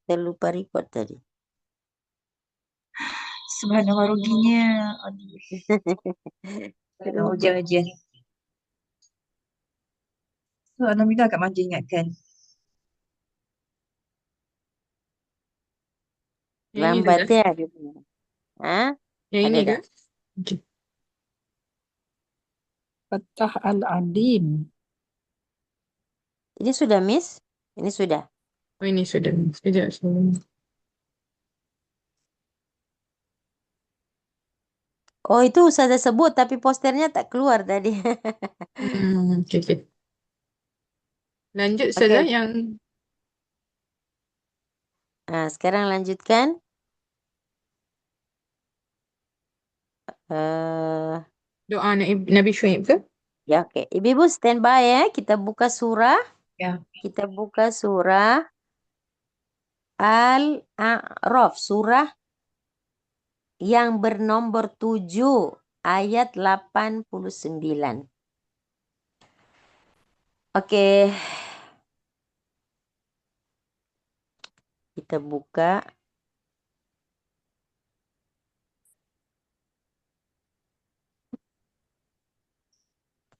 Terlupa record tadi. Subhanallah ruginya. Aduh, Terlupa. ujian-ujian. So, Anamika agak manja ingatkan. Yang ini Lambat sudah. ya dia punya. Hah? Yang Ada ini dah. ke? Okay. Fathah Al-Adim. Ini sudah, Miss? Ini sudah. Oh, ini sudah. Sekejap. Oh, itu Ustazah sebut tapi posternya tak keluar tadi. Okay, okay. Lanjut saja Oke. yang Nah, sekarang lanjutkan. eh doa Nabi Syuaib ke? ya, oke. Ibu-ibu standby ya. Kita buka surah. Ya. Kita buka surah Al-A'raf. Surah yang bernomor 7 ayat 89. Oke. Kita buka.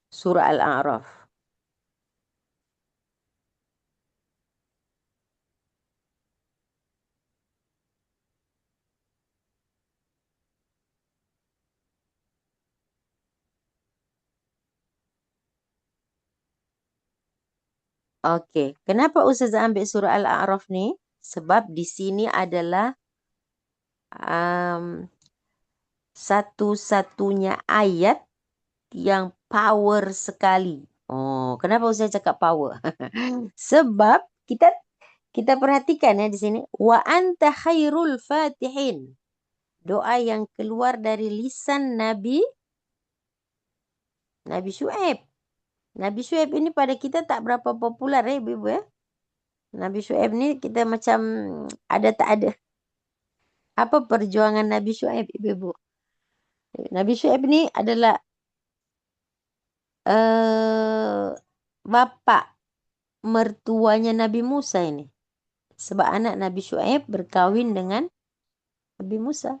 Surah Al-A'raf. Oke, kenapa Ustazah ambil surah Al-A'raf nih? Sebab di sini adalah satu-satunya ayat yang power sekali. Oh, kenapa Ustazah cakap power? Sebab kita perhatikan ya di sini. Wa anta khairul fatihin. Doa yang keluar dari lisan Nabi Syuaib. Nabi Syuaib ini pada kita tak berapa popular ya ibu-ibu ya. Nabi Syuaib ni kita macam ada tak ada. Apa perjuangan Nabi Syuaib ibu-ibu? Nabi Syuaib ni adalah bapa mertuanya Nabi Musa ini. Sebab anak Nabi Syuaib berkahwin dengan Nabi Musa.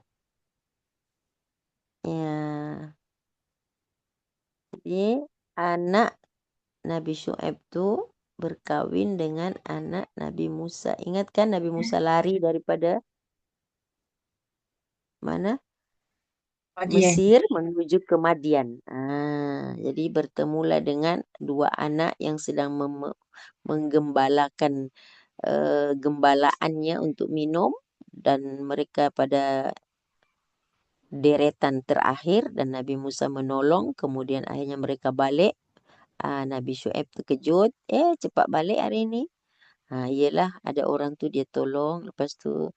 Ya. Jadi anak Nabi Syuaib tu berkahwin dengan anak Nabi Musa. Ingat kan Nabi Musa lari daripada mana? Madian. Mesir menuju ke Madian. Jadi bertemulah dengan dua anak yang sedang menggembalakan gembalaannya untuk minum dan mereka pada deretan terakhir dan Nabi Musa menolong, kemudian akhirnya mereka balik. Nabi Syuaib terkejut, cepat balik hari ini. Iyalah ada orang tu dia tolong, lepas tu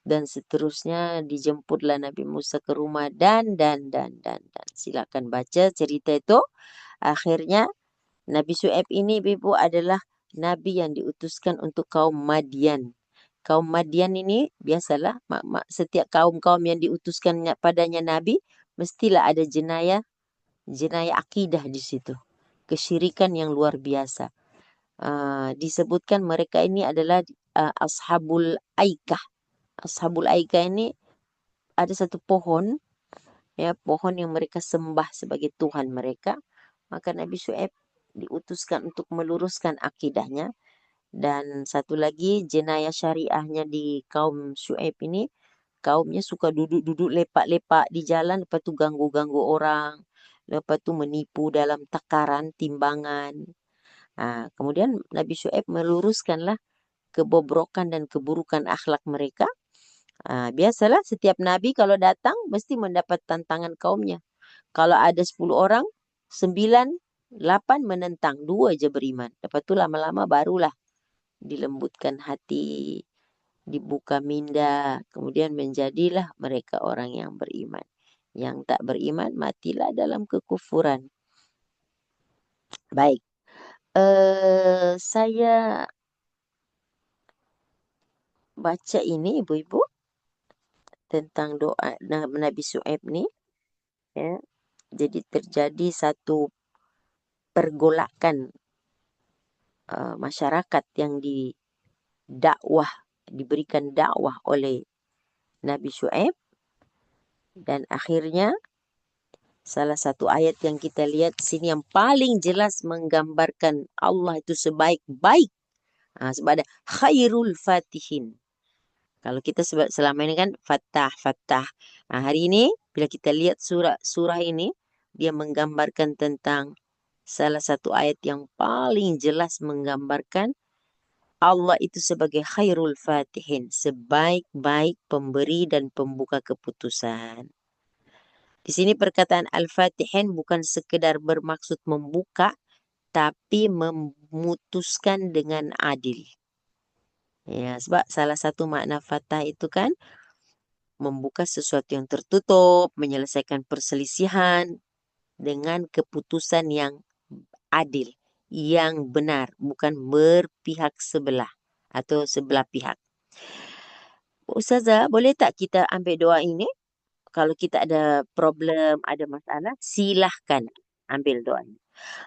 dan seterusnya dijemputlah Nabi Musa ke rumah dan. Silakan baca cerita itu. Akhirnya Nabi Syuaib ini ibu adalah Nabi yang diutuskan untuk kaum Madian. Kaum Madian ini biasalah setiap kaum-kaum yang diutuskan padanya Nabi mestilah ada jenayah akidah di situ. Kesyirikan yang luar biasa. Disebutkan mereka ini adalah Ashabul Aikah. Ashabul Aikah ini ada satu pohon, ya pohon yang mereka sembah sebagai Tuhan mereka. Maka Nabi Syuaib diutuskan untuk meluruskan akidahnya. Dan satu lagi jenayah syariahnya di kaum Syuaib ini, kaumnya suka duduk-duduk lepak-lepak di jalan, lepas tu ganggu-ganggu orang, lepas tu menipu dalam takaran, timbangan. Kemudian Nabi Syuaib meluruskanlah kebobrokan dan keburukan akhlak mereka. Biasalah setiap Nabi kalau datang mesti mendapat tantangan kaumnya. Kalau ada 10 orang, 9, 8 menentang, 2 je beriman. Lepas tu lama-lama barulah dilembutkan hati, dibuka minda, kemudian menjadilah mereka orang yang beriman. Yang tak beriman, matilah dalam kekufuran. Baik. Saya baca ini ibu-ibu tentang doa Nabi Syuaib ni, ya. Jadi terjadi satu pergolakan masyarakat yang didakwah, diberikan dakwah oleh Nabi Syuaib, dan akhirnya salah satu ayat yang kita lihat di sini yang paling jelas menggambarkan Allah itu sebaik-baik. Sebab ada khairul fatihin. Kalau kita selama ini kan Fattah, Fattah. Hari ini bila kita lihat surah ini, dia menggambarkan tentang salah satu ayat yang paling jelas menggambarkan Allah itu sebagai khairul fatihin, sebaik-baik pemberi dan pembuka keputusan. Di sini perkataan al-fatihin bukan sekedar bermaksud membuka, tapi memutuskan dengan adil. Ya, sebab salah satu makna fatah itu kan membuka sesuatu yang tertutup, menyelesaikan perselisihan dengan keputusan yang adil, yang benar, bukan berpihak sebelah atau sebelah pihak. Ustazah, boleh tak kita ambil doa ini? Kalau kita ada problem, ada masalah, silahkan ambil doa ini.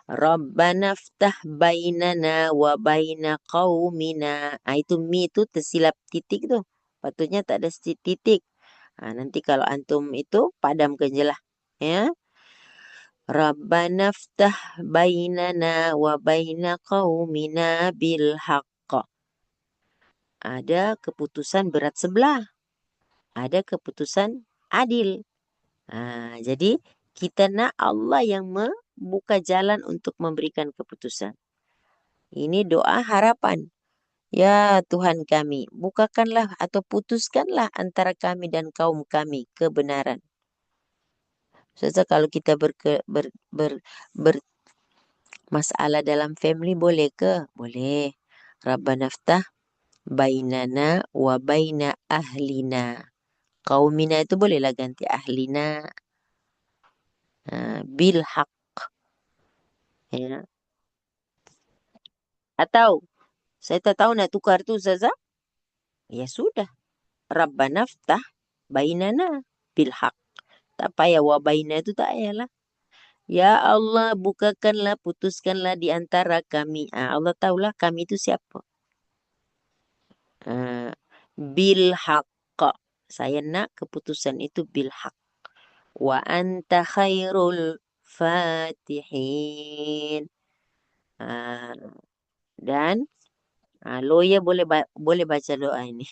Rabbana ftah bainana wa baina qaumina. Itu mi itu tersilap titik tu. Patutnya tak ada titik. Nanti kalau antum itu padamkan je lah. Ya. Rabbana ftah bainana wa baina qaumina bil haqq. Ada keputusan berat sebelah. Ada keputusan adil. Jadi kita nak Allah yang membuka jalan untuk memberikan keputusan. Ini doa harapan. Ya Tuhan kami, bukakanlah atau putuskanlah antara kami dan kaum kami kebenaran. Ustazah, kalau kita masalah dalam family boleh ke? Boleh. Rabbana ftah bainana wa baina ahlina. Qaumina itu bolehlah ganti ahlina. Bil haq. Ya. Atau saya tak tahu nak tukar tu Ustazah. Ya sudah. Rabbana ftah bainana bil haq. Tak payah wa baina itu tak payahlah. Ya Allah, bukakanlah, putuskanlah di antara kami. Allah tahulah kami itu siapa. Bil haq. Saya nak keputusan itu bil haq. Wa anta khairul fatihin. Dan lawyer boleh baca doa ini.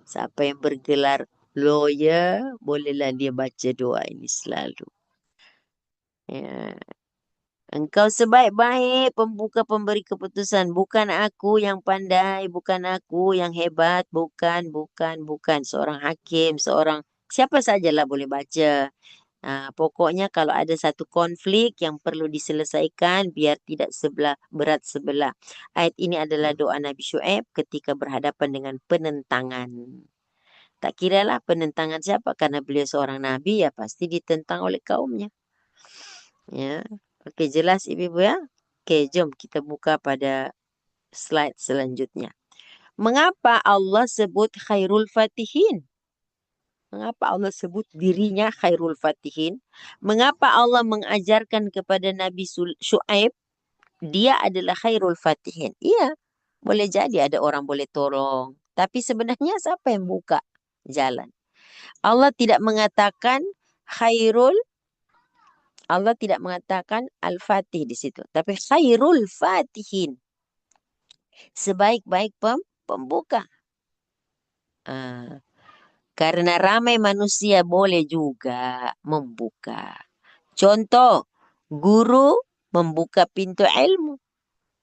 Siapa yang bergelar lawyer, bolehlah dia baca doa ini selalu. Ya. Engkau sebaik-baik pembuka pemberi keputusan. Bukan aku yang pandai, bukan aku yang hebat, bukan. Seorang hakim, siapa sajalah boleh baca. Pokoknya kalau ada satu konflik yang perlu diselesaikan biar tidak berat sebelah. Ayat ini adalah doa Nabi Syuaib ketika berhadapan dengan penentangan. Tak kiralah penentangan siapa, karena beliau seorang nabi, ya pasti ditentang oleh kaumnya. Ya, oke, jelas ibu-ibu ya. Oke, jom kita buka pada slide selanjutnya. Mengapa Allah sebut khairul fatihin? Mengapa Allah sebut dirinya khairul fatihin? Mengapa Allah mengajarkan kepada Nabi Syuaib dia adalah khairul fatihin? Iya, boleh jadi ada orang boleh tolong. Tapi sebenarnya siapa yang buka jalan? Allah tidak mengatakan Allah tidak mengatakan al-fatih di situ. Tapi khairul fatihin. Sebaik-baik pembuka. Karena ramai manusia boleh juga membuka. Contoh, guru membuka pintu ilmu.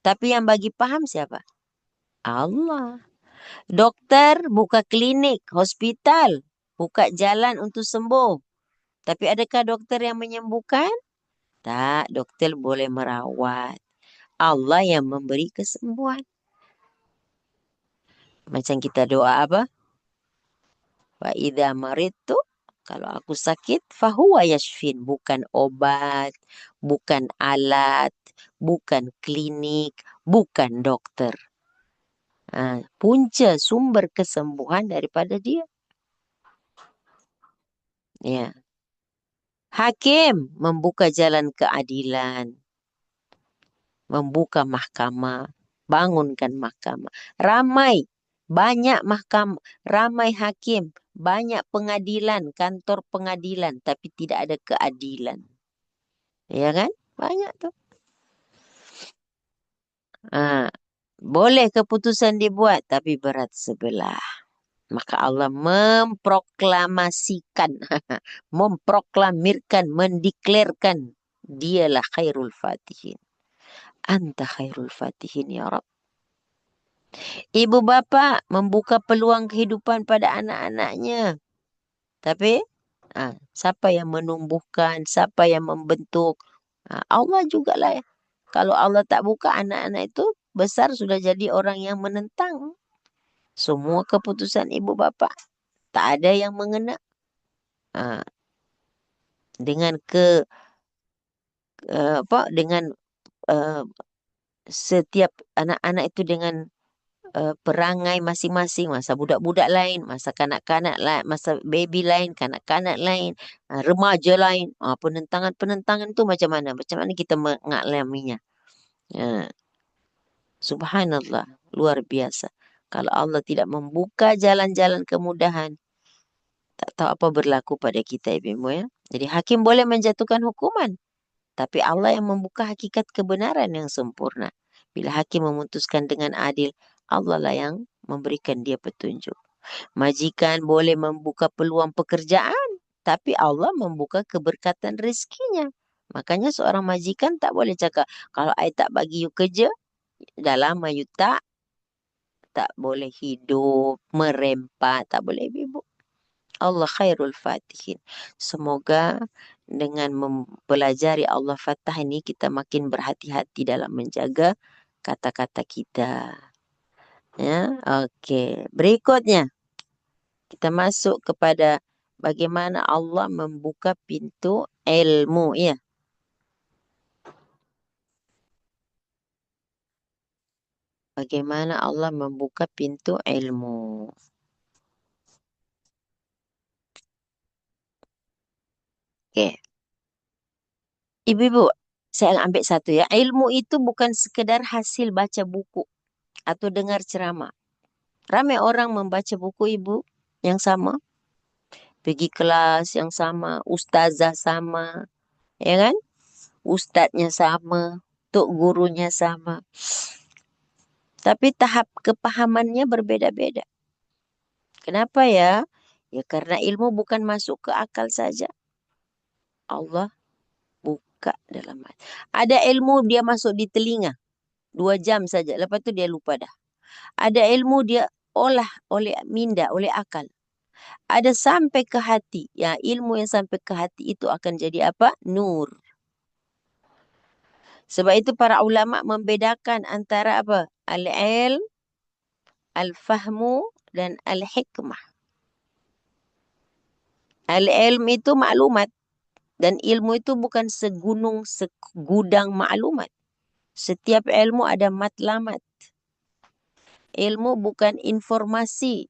Tapi yang bagi paham siapa? Allah. Dokter buka klinik, hospital, buka jalan untuk sembuh. Tapi adakah dokter yang menyembuhkan? Tak, dokter boleh merawat. Allah yang memberi kesembuhan. Macam kita doa apa? Wa idza maridtu, kalau aku sakit, fahuwa yashfin. Bukan obat, bukan alat, bukan klinik, bukan dokter. Punca sumber kesembuhan daripada dia. Ya. Hakim membuka jalan keadilan. Membuka mahkamah. Bangunkan mahkamah. Ramai Banyak ramai hakim, banyak pengadilan, kantor pengadilan, tapi tidak ada keadilan. Ya kan? Banyak tuh. Boleh keputusan dibuat, tapi berat sebelah. Maka Allah memproklamasikan, memproklamirkan, mendeklarkan, dialah khairul fatihin. Anta khairul fatihin ya Rabb. Ibu bapa membuka peluang kehidupan pada anak-anaknya. Tapi siapa yang menumbuhkan, siapa yang membentuk? Allah jugalah ya. Kalau Allah tak buka, anak-anak itu besar sudah jadi orang yang menentang. Semua keputusan ibu bapa tak ada yang mengena. Dengan dengan setiap anak-anak itu dengan perangai masing-masing, masa budak-budak lain, masa kanak-kanak lain, masa baby lain, kanak-kanak lain, remaja lain. Penentangan-penentangan itu macam mana? Macam mana kita mengalaminya? Subhanallah, luar biasa. Kalau Allah tidak membuka jalan-jalan kemudahan, tak tahu apa berlaku pada kita, ibu ya. Jadi hakim boleh menjatuhkan hukuman, tapi Allah yang membuka hakikat kebenaran yang sempurna. Bila hakim memutuskan dengan adil, Allah lah yang memberikan dia petunjuk. Majikan boleh membuka peluang pekerjaan, tapi Allah membuka keberkatan rezekinya. Makanya seorang majikan tak boleh cakap, kalau I tak bagi you kerja, dah lama you tak boleh hidup, merempat, tak boleh ibu. Allah khairul fatihin. Semoga dengan mempelajari Allah Fatah ini kita makin berhati-hati dalam menjaga kata-kata kita. Ya, oke. Berikutnya kita masuk kepada bagaimana Allah membuka pintu ilmu, ya. Bagaimana Allah membuka pintu ilmu. Oke. Ibu-ibu, saya ambil satu ya. Ilmu itu bukan sekedar hasil baca buku atau dengar ceramah. Ramai orang membaca buku ibu yang sama, pergi kelas yang sama, ustazah sama, ya kan? Ustadznya sama, tok gurunya sama. Tapi tahap kepahamannya berbeda-beda. Kenapa ya? Ya karena ilmu bukan masuk ke akal saja. Allah buka dalam hati. Ada ilmu dia masuk di telinga, 2 jam saja. Lepas tu dia lupa dah. Ada ilmu dia olah oleh minda, oleh akal. Ada sampai ke hati. Ya, ilmu yang sampai ke hati itu akan jadi apa? Nur. Sebab itu para ulama membedakan antara apa? Al-ilm, al-fahmu, dan al-hikmah. Al-ilm itu maklumat. Dan ilmu itu bukan segudang maklumat. Setiap ilmu ada matlamat. Ilmu bukan informasi,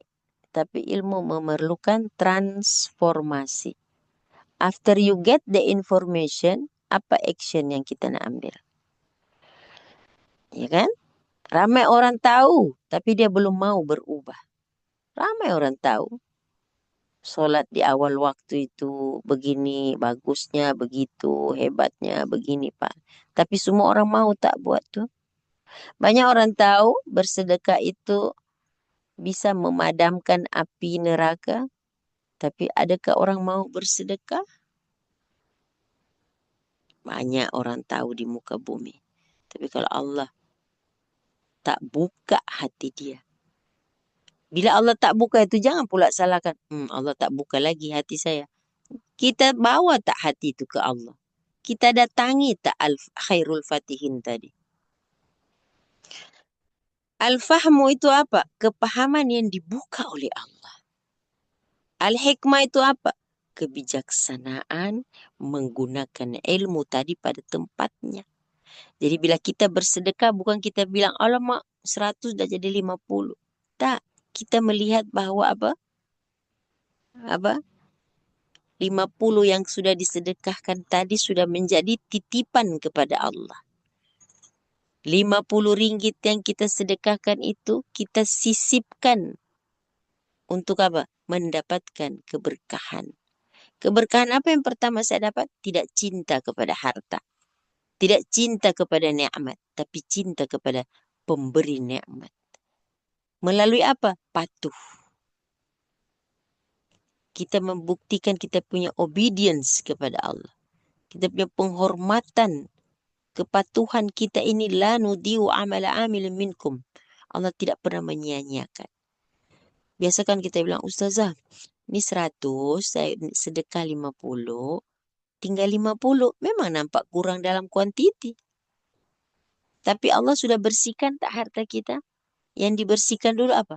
tapi ilmu memerlukan transformasi. After you get the information, apa action yang kita nak ambil? Ya kan? Ramai orang tahu, tapi dia belum mau berubah. Ramai orang tahu. Solat di awal waktu itu begini, bagusnya begitu, hebatnya begini, Pak. Tapi semua orang mau tak buat tuh. Banyak orang tahu bersedekah itu bisa memadamkan api neraka. Tapi adakah orang mau bersedekah? Banyak orang tahu di muka bumi. Tapi kalau Allah tak buka hati dia. Bila Allah tak buka itu jangan pula salahkan. Allah tak buka lagi hati saya. Kita bawa tak hati itu ke Allah. Kita datangi tak khairul fatihin tadi. Al-fahmu itu apa? Kepahaman yang dibuka oleh Allah. Al-hikmah itu apa? Kebijaksanaan menggunakan ilmu tadi pada tempatnya. Jadi bila kita bersedekah bukan kita bilang alamak 100 dah jadi 50. Tak, kita melihat bahawa apa? 50 yang sudah disedekahkan tadi sudah menjadi titipan kepada Allah. RM50 yang kita sedekahkan itu kita sisipkan untuk apa? Mendapatkan keberkahan. Keberkahan apa yang pertama saya dapat? Tidak cinta kepada harta. Tidak cinta kepada nikmat, tapi cinta kepada pemberi nikmat. Melalui apa? Patuh. Kita membuktikan kita punya obedience kepada Allah. Kita punya penghormatan, kepatuhan kita ini la nudiu amala amilin minkum. Allah tidak pernah menyia-nyiakan. Biasa kan kita bilang, Ustazah, ini 100, saya sedekah 50, tinggal 50. Memang nampak kurang dalam kuantiti. Tapi Allah sudah bersihkan tak harta kita? Yang dibersihkan dulu apa?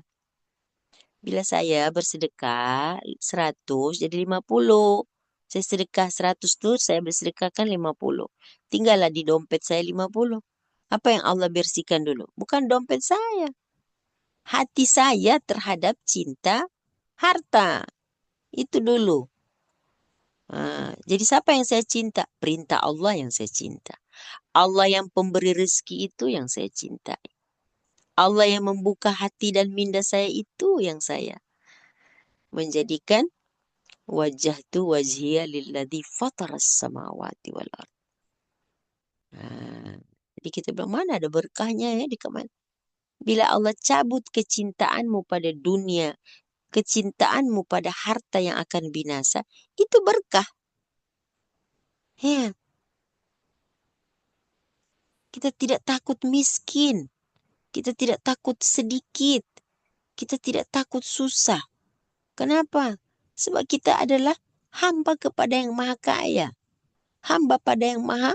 Bila saya bersedekah 100 jadi 50. Saya sedekah 100 tu, saya bersedekahkan 50. Tinggallah di dompet saya 50. Apa yang Allah bersihkan dulu? Bukan dompet saya. Hati saya terhadap cinta harta. Itu dulu. Jadi siapa yang saya cinta? Perintah Allah yang saya cinta. Allah yang pemberi rezeki itu yang saya cintai. Allah yang membuka hati dan minda saya itu yang saya menjadikan wajjahtu wajhiya lilladzi fataras samawati wal ardh. Jadi kita bilang mana ada berkahnya ya di kemana? Bila Allah cabut kecintaanmu pada dunia, kecintaanmu pada harta yang akan binasa, itu berkah. Ya. Kita tidak takut miskin. Kita tidak takut sedikit. Kita tidak takut susah. Kenapa? Sebab kita adalah hamba kepada yang maha kaya. Hamba pada yang maha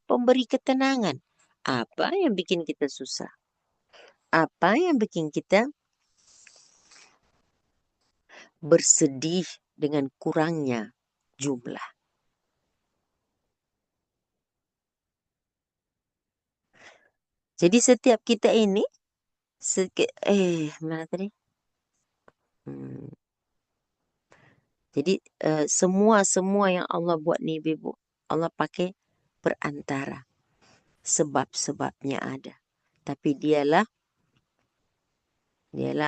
pemberi ketenangan. Apa yang bikin kita susah? Apa yang bikin kita bersedih dengan kurangnya jumlah? Jadi setiap kita ini, mana tadi? Jadi semua yang Allah buat ni Ibu, Allah pakai perantara. Sebab-sebabnya ada. Tapi dialah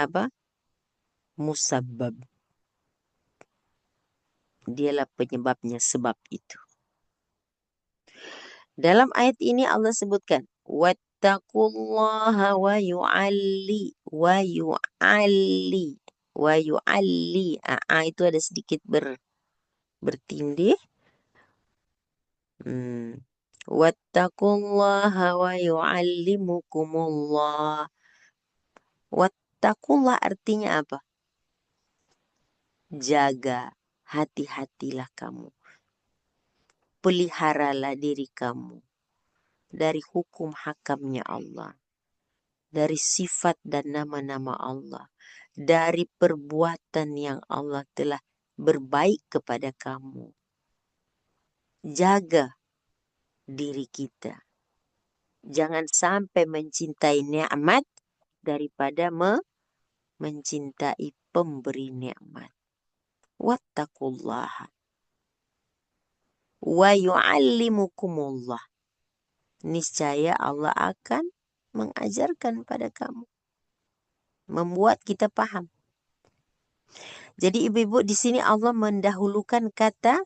apa? Musabbab. Dialah penyebabnya, sebab itu. Dalam ayat ini Allah sebutkan wattaqullaha wa yu'alli itu ada sedikit bertindih. Wattaqullaha wa yu'allimukumullah. Wattaqullah artinya apa? Jaga, hati-hatilah kamu. Peliharalah diri kamu dari hukum hakamnya Allah, dari sifat dan nama-nama Allah, dari perbuatan yang Allah telah berbaik kepada kamu. Jaga diri kita. Jangan sampai mencintai nikmat daripada mencintai pemberi nikmat. Wattaqullaha wa yu'allimukumullah. Niscaya Allah akan mengajarkan pada kamu. Membuat kita paham. Jadi ibu-ibu di sini Allah mendahulukan kata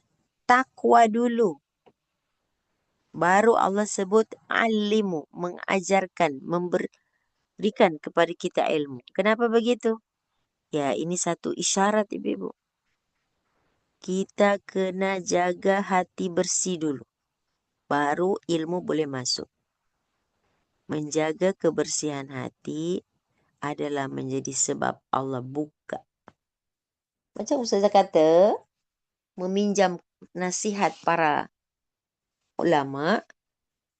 takwa dulu. Baru Allah sebut alimu, mengajarkan, memberikan kepada kita ilmu. Kenapa begitu? Ya, ini satu isyarat ibu-ibu. Kita kena jaga hati bersih dulu. Baru ilmu boleh masuk. Menjaga kebersihan hati adalah menjadi sebab Allah buka. Macam Ustazah kata, meminjam nasihat para ulama,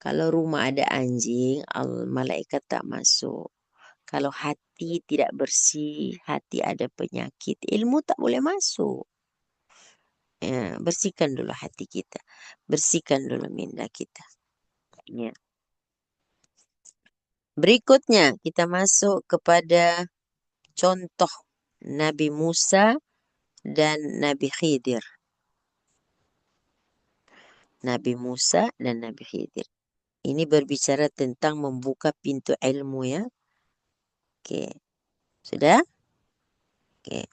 kalau rumah ada anjing, malaikat tak masuk. Kalau hati tidak bersih, hati ada penyakit, ilmu tak boleh masuk. Ya, bersihkan dulu hati kita. Bersihkan dulu minda kita. Ya. Berikutnya kita masuk kepada contoh Nabi Musa dan Nabi Khidir. Nabi Musa dan Nabi Khidir. Ini berbicara tentang membuka pintu ilmu ya. Oke. Sudah? Oke.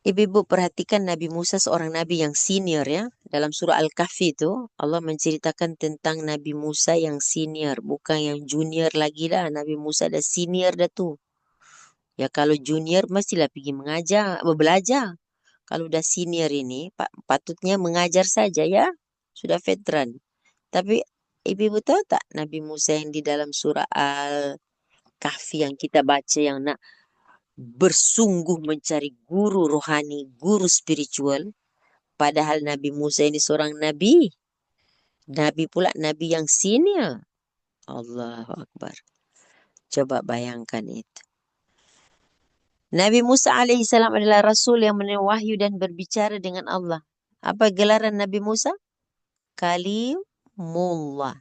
Ibu-ibu perhatikan Nabi Musa seorang nabi yang senior ya. Dalam surah Al-Kahfi itu Allah menceritakan tentang Nabi Musa yang senior, bukan yang junior lagi lah. Nabi Musa dah senior dah tu. Ya kalau junior mestilah pergi belajar. Kalau dah senior ini patutnya mengajar saja ya. Sudah veteran. Tapi ibu-ibu tahu tak Nabi Musa yang di dalam surah Al-Kahfi yang kita baca yang nak bersungguh mencari guru rohani, guru spiritual. Padahal Nabi Musa ini seorang nabi. Nabi pula nabi yang senior. Allahu Akbar. Coba bayangkan itu. Nabi Musa alaihissalam adalah rasul yang menerima wahyu dan berbicara dengan Allah. Apa gelaran Nabi Musa? Kalimullah.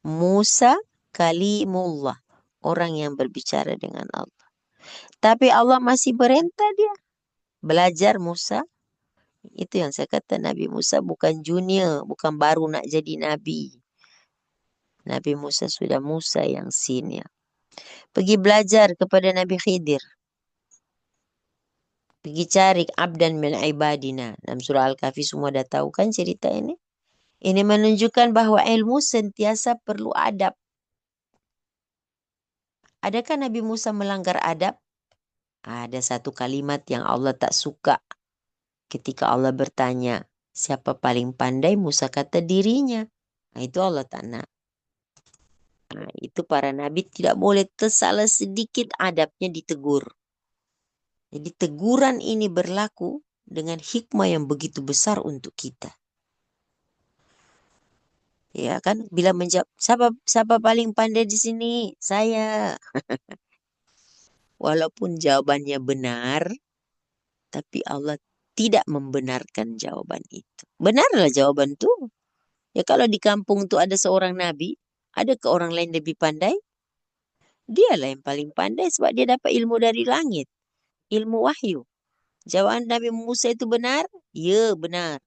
Musa Kalimullah. Orang yang berbicara dengan Allah. Tapi Allah masih perintah dia. Belajar Musa. Itu yang saya kata Nabi Musa bukan junior. Bukan baru nak jadi Nabi. Nabi Musa sudah Musa yang senior. Pergi belajar kepada Nabi Khidir. Pergi cari abdan min ibadina. Dalam surah Al-Kahfi semua dah tahu kan cerita ini. Ini menunjukkan bahawa ilmu sentiasa perlu adab. Adakah Nabi Musa melanggar adab? Ada satu kalimat yang Allah tak suka. Ketika Allah bertanya, siapa paling pandai? Musa kata dirinya. Nah, itu Allah tak nak. Nah, itu para nabi tidak boleh tersalah sedikit adabnya ditegur. Jadi teguran ini berlaku dengan hikmah yang begitu besar untuk kita. Ya kan, bila menjawab, siapa paling pandai di sini? Saya. Walaupun jawabannya benar, tapi Allah tidak membenarkan jawaban itu. Benarlah jawaban itu. Ya kalau di kampung tu ada seorang nabi, ada ke orang lain lebih pandai? Dialah yang paling pandai sebab dia dapat ilmu dari langit. Ilmu wahyu. Jawaban Nabi Musa itu benar? Ya, benar.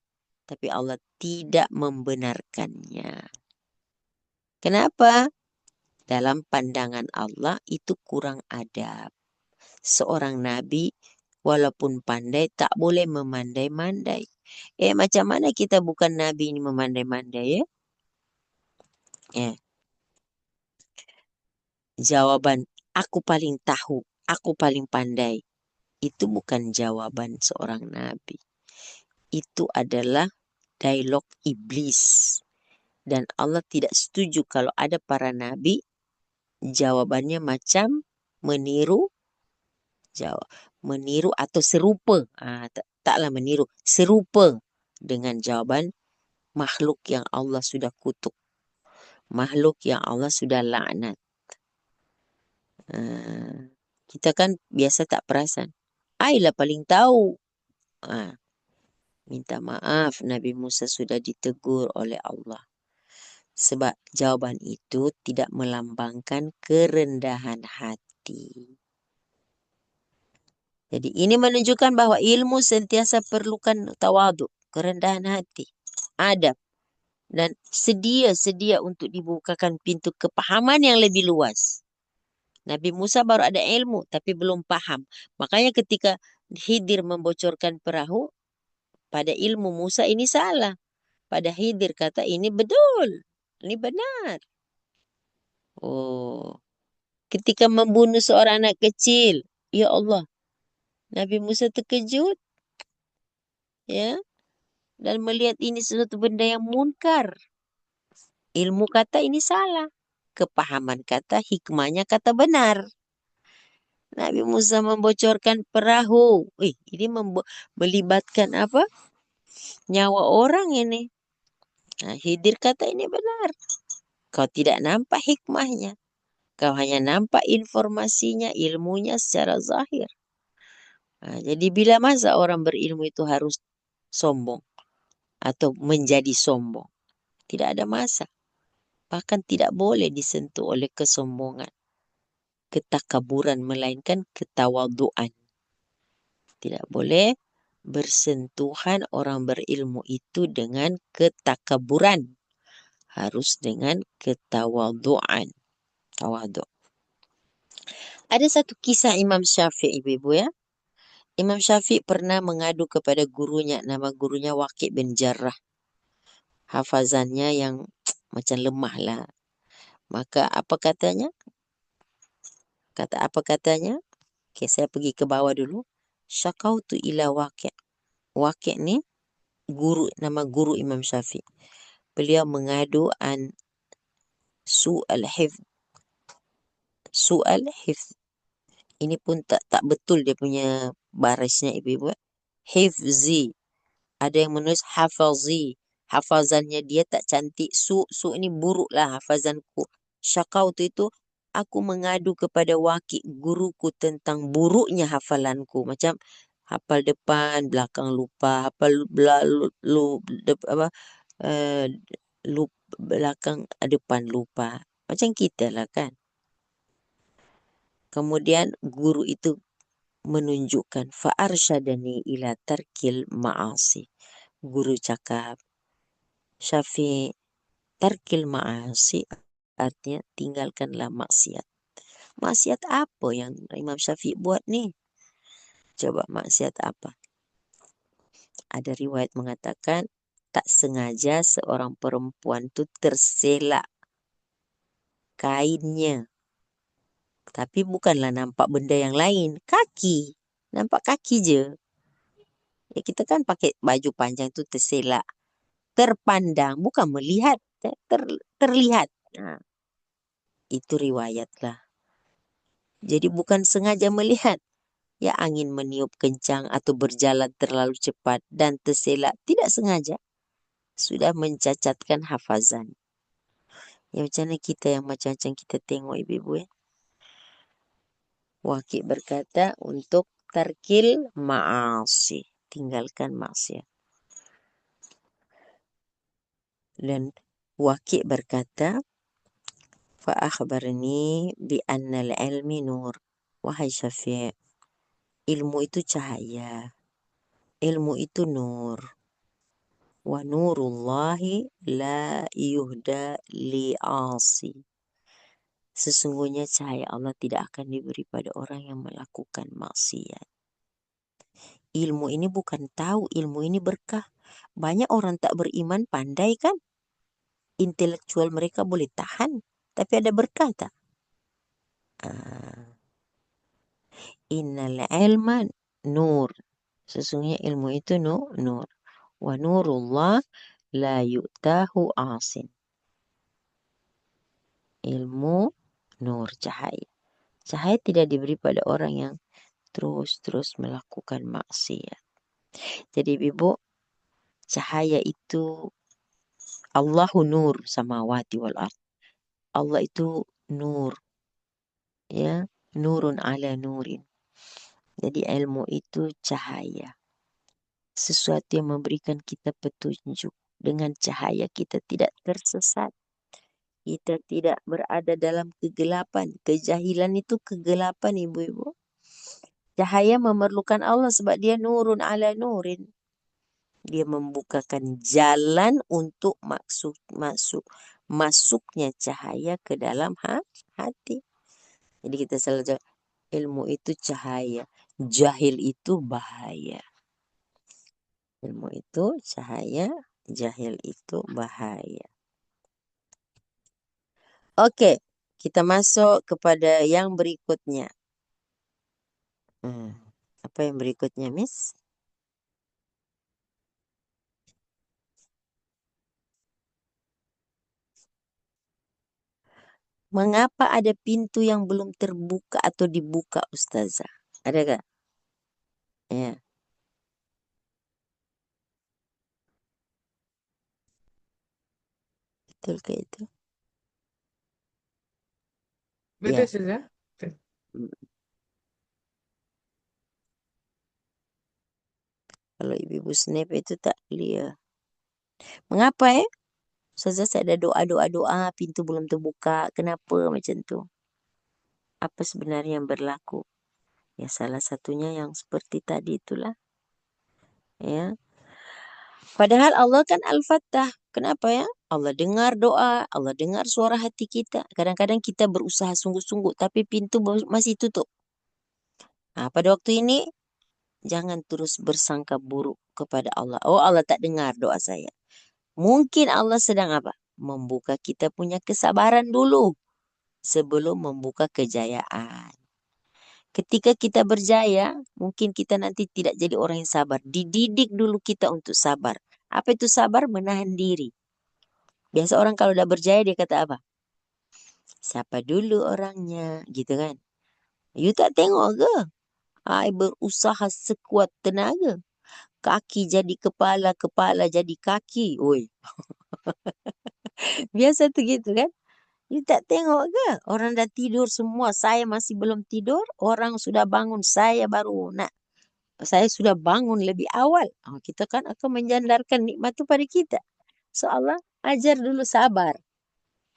Tapi Allah tidak membenarkannya. Kenapa? Dalam pandangan Allah itu kurang adab. Seorang nabi walaupun pandai tak boleh memandai-mandai. Macam mana kita bukan nabi ini memandai-mandai ya? Jawaban aku paling tahu, aku paling pandai. Itu bukan jawaban seorang nabi. Itu adalah dialog iblis. Dan Allah tidak setuju kalau ada para nabi jawabannya macam meniru atau serupa. Taklah meniru, serupa dengan jawaban makhluk yang Allah sudah kutuk. Makhluk yang Allah sudah laknat. Kita kan biasa tak perasan. Ailah paling tahu. Minta maaf Nabi Musa sudah ditegur oleh Allah. Sebab jawaban itu tidak melambangkan kerendahan hati. Jadi ini menunjukkan bahawa ilmu sentiasa perlukan tawaduk, kerendahan hati, adab. Dan sedia untuk dibukakan pintu kepahaman yang lebih luas. Nabi Musa baru ada ilmu tapi belum paham. Makanya ketika Khidir membocorkan perahu, pada ilmu Musa ini salah. Pada Khidir kata ini betul. Ini benar. Ketika membunuh seorang anak kecil, ya Allah, Nabi Musa terkejut, ya, dan melihat ini sesuatu benda yang munkar. Ilmu kata ini salah, kepahaman kata, hikmahnya kata benar. Nabi Musa membocorkan perahu. Ini melibatkan apa? Nyawa orang ini. Khidir kata ini benar. Kau tidak nampak hikmahnya. Kau hanya nampak informasinya, ilmunya secara zahir. Jadi bila masa orang berilmu itu harus sombong atau menjadi sombong? Tidak ada masa. Bahkan tidak boleh disentuh oleh kesombongan, ketakaburan, melainkan ketawaduan. Tidak boleh bersentuhan orang berilmu itu dengan ketakaburan. Harus dengan ketawaduan. Tawadhu. Ada satu kisah Imam Syafi'i, ibu-ibu ya. Imam Syafi'i pernah mengadu kepada gurunya, nama gurunya Waqi' bin Jarrah. Hafazannya yang macam lemah lah. Maka apa katanya? Apa katanya? Okey, saya pergi ke bawah dulu. Syakautu ila Waqi'. Waqi' ni nama guru Imam Syafi'i. Beliau mengadu an su'al hifz. Su'al hifz. Ini pun tak betul dia punya barisnya, ibu-ibu. Hifzi. Ada yang menulis hafazi. Hafazannya dia tak cantik. Su ini buruk lah hafazanku. Syakautu itu aku mengadu kepada Waqi' guruku tentang buruknya hafalanku. Macam hafal depan, belakang lupa. Hafal belakang depan lupa. Macam kita lah kan. Kemudian guru itu menunjukkan fa'arsyadani ila tarkil ma'asi. Guru cakap, Syafiq, tarkil ma'asi artinya tinggalkanlah maksiat. Maksiat apa yang Imam Syafiq buat ni? Coba maksiat apa? Ada riwayat mengatakan tak sengaja seorang perempuan tu terselak kainnya. Tapi bukanlah nampak benda yang lain. Kaki. Nampak kaki je. Ya, kita kan pakai baju panjang tu terselak. Terpandang. Bukan melihat. Terlihat. Itu riwayat lah. Jadi bukan sengaja melihat. Ya, angin meniup kencang atau berjalan terlalu cepat dan terselak. Tidak sengaja. Sudah mencacatkan hafazan. Ya, macam mana kita yang macam-macam kita tengok, ibu-ibu ya. Waqi' berkata untuk tarkil ma'asi. Tinggalkan maksiat. Dan Waqi' berkata, fa'akhbarni bi'annal ilmi nur. Wahai Syafiq, ilmu itu cahaya. Ilmu itu nur. Wa nurullahi la yuhda li'asi. Sesungguhnya cahaya Allah tidak akan diberi pada orang yang melakukan maksiat. Ilmu ini bukan tahu, ilmu ini berkah. Banyak orang tak beriman pandai kan? Intelektual mereka boleh tahan. Tapi ada berkah tak? Innal ilma nur. Sesungguhnya ilmu itu nur. Wa nurullah la yu'tahu asin. Ilmu nur, cahaya. Cahaya tidak diberi pada orang yang terus melakukan maksiat. Jadi ibu, cahaya itu Allahu nur samawati wal ard. Allah itu nur. Ya, nurun ala nurin. Jadi ilmu itu cahaya. Sesuatu yang memberikan kita petunjuk. Dengan cahaya kita tidak tersesat. Kita tidak berada dalam kegelapan. Kejahilan itu kegelapan, ibu-ibu. Cahaya memerlukan Allah sebab dia nurun ala nurin. Dia membukakan jalan untuk masuknya cahaya ke dalam hati. Jadi kita selalu cakap, ilmu itu cahaya. Jahil itu bahaya. Ilmu itu cahaya. Jahil itu bahaya. Okey, kita masuk kepada yang berikutnya. Apa yang berikutnya, Miss? Mengapa ada pintu yang belum terbuka atau dibuka, Ustazah? Ada tak? Ya. Betul ke itu? Betul, Ya. Ustazah? Betul. Kalau ibu-ibu snap itu tak clear. Mengapa Ustazah, saya ada doa, pintu belum terbuka. Kenapa macam tu? Apa sebenarnya yang berlaku? Ya, salah satunya yang seperti tadi itulah. Ya. Padahal Allah kan Al-Fattah. Kenapa ya? Allah dengar doa, Allah dengar suara hati kita. Kadang-kadang kita berusaha sungguh-sungguh, tapi pintu masih tutup. Nah, pada waktu ini, jangan terus bersangka buruk kepada Allah. Oh, Allah tak dengar doa saya. Mungkin Allah sedang apa? Membuka kita punya kesabaran dulu sebelum membuka kejayaan. Ketika kita berjaya, mungkin kita nanti tidak jadi orang yang sabar. Dididik dulu kita untuk sabar. Apa itu sabar? Menahan diri. Biasa orang kalau udah berjaya dia kata apa? Siapa dulu orangnya, gitu kan? You tak tengok ke? I berusaha sekuat tenaga. Kaki jadi kepala, kepala jadi kaki. Oi, biasa tuh gitu kan? You tak tengok ke? Orang dah tidur semua, saya masih belum tidur. Orang sudah bangun, saya baru nak. Saya sudah bangun lebih awal. Oh, kita kan akan menjandarkan nikmat itu pada kita. So Allah ajar dulu sabar.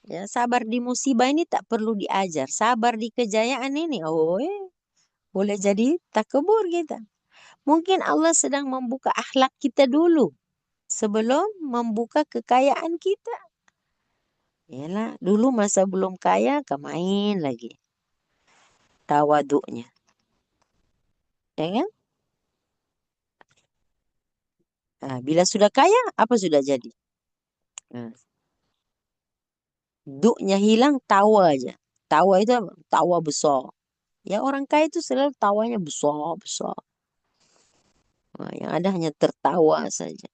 Ya, sabar di musibah ini tak perlu diajar. Sabar di kejayaan ini, boleh jadi takabur kita. Mungkin Allah sedang membuka akhlak kita dulu sebelum membuka kekayaan kita. Yalah, dulu masa belum kaya, main lagi. Tawaduknya. Ya kan? Nah, bila sudah kaya, apa sudah jadi? Nah, duknya hilang, tawa aja. Tawa itu apa? Tawa besar. Ya orang kaya itu selalu tawanya besar-besar. Nah, yang ada hanya tertawa saja.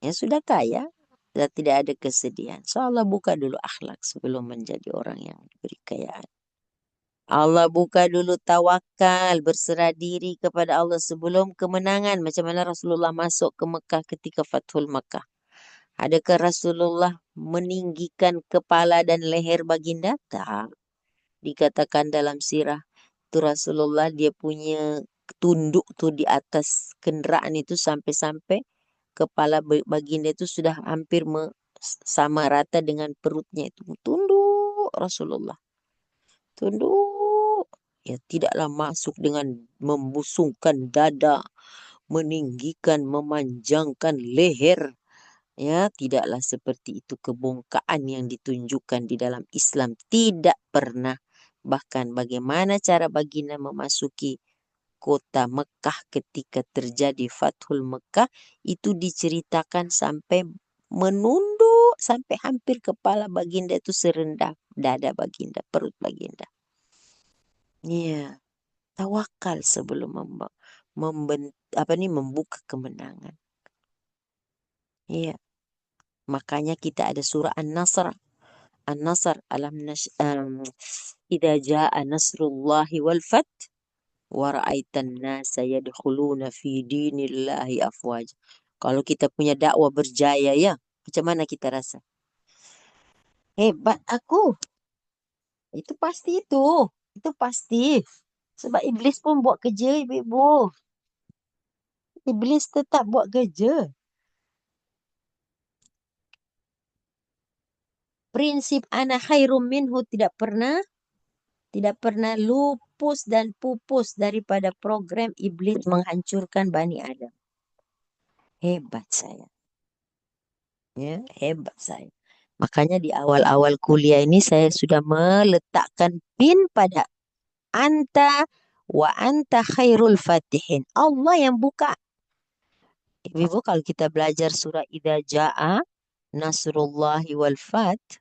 Ya sudah kaya, sudah tidak ada kesedihan. So Allah buka dulu akhlak sebelum menjadi orang yang diberi kekayaan. Allah buka dulu tawakal, berserah diri kepada Allah sebelum kemenangan. Macam mana Rasulullah masuk ke Mekah ketika Fathul Mekah. Adakah Rasulullah meninggikan kepala dan leher baginda? Tak. Dikatakan dalam sirah, itu Rasulullah dia punya tunduk tuh di atas kendaraan itu sampai-sampai kepala baginda itu sudah hampir sama rata dengan perutnya itu. Tunduk Rasulullah. Tunduk. Ya tidaklah masuk dengan membusungkan dada, meninggikan, memanjangkan leher. Ya, tidaklah seperti itu kebongkaan yang ditunjukkan di dalam Islam. Tidak pernah. Bahkan bagaimana cara baginda memasuki kota Mekah ketika terjadi Fathul Mekah, itu diceritakan sampai menunduk, sampai hampir kepala baginda itu serendah dada baginda, perut baginda. Iya, tawakal sebelum membuka kemenangan. Iya. Makanya kita ada surah An-Nasr. An-Nasr idza jaa nasrullahi wal fath wa ra'aitan nasa yadkhuluna fi dinillahi afwaj. Kalau kita punya dakwah berjaya ya, macam mana kita rasa? Hebat aku. Itu pasti itu. Itu pasti. Sebab iblis pun buat kerja, ibu-ibu. Iblis tetap buat kerja. Prinsip ana khairum minhu tidak pernah lupus dan pupus daripada program iblis menghancurkan Bani Adam. Hebat saya. Ya, hebat saya. Makanya di awal-awal kuliah ini saya sudah meletakkan pin pada anta wa anta khairul fatihin. Allah yang buka. Ibu kalau kita belajar surah Idza Jaa Nasrullahi wal Fath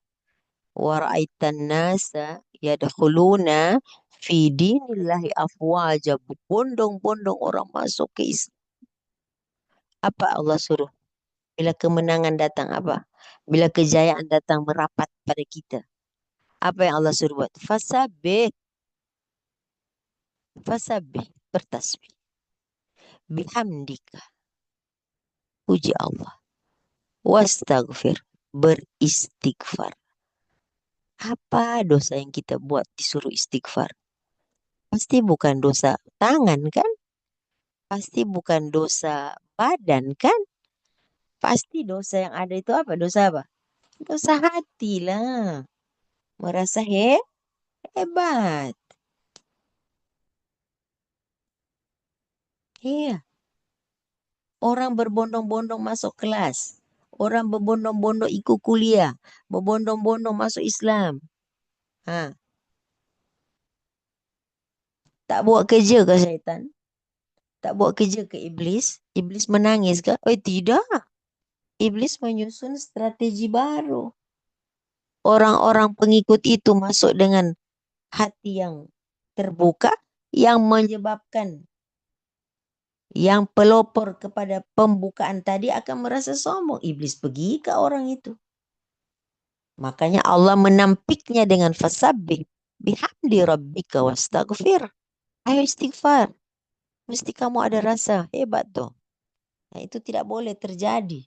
wa ra'aitan nasa yadkhuluna fi dinillahi afwaja, bondong-bondong orang masuk ke Islam. Apa Allah suruh? Bila kemenangan datang apa? Bila kejayaan datang merapat pada kita. Apa yang Allah suruh buat? Fasabih, bertasbih. Bihamdika, puji Allah. Wastaghfir, beristighfar. Apa dosa yang kita buat disuruh istighfar? Pasti bukan dosa tangan kan? Pasti bukan dosa badan kan? Pasti dosa yang ada itu apa? Dosa apa? Dosa hati lah. Merasa hebat. Iya. Orang berbondong-bondong masuk kelas. Orang berbondong-bondong ikut kuliah. Berbondong-bondong masuk Islam. Ha. Tak buat kerja ke syaitan? Tak buat kerja ke iblis? Iblis menangis ke? Oh tidak. Iblis menyusun strategi baru. Orang-orang pengikut itu masuk dengan hati yang terbuka yang menyebabkan yang pelopor kepada pembukaan tadi akan merasa sombong. Iblis pergi ke orang itu. Makanya Allah menampiknya dengan fasabbih bihamdi rabbika wastaghfir. Ayo istighfar. Mesti kamu ada rasa hebat tuh. Nah, itu tidak boleh terjadi.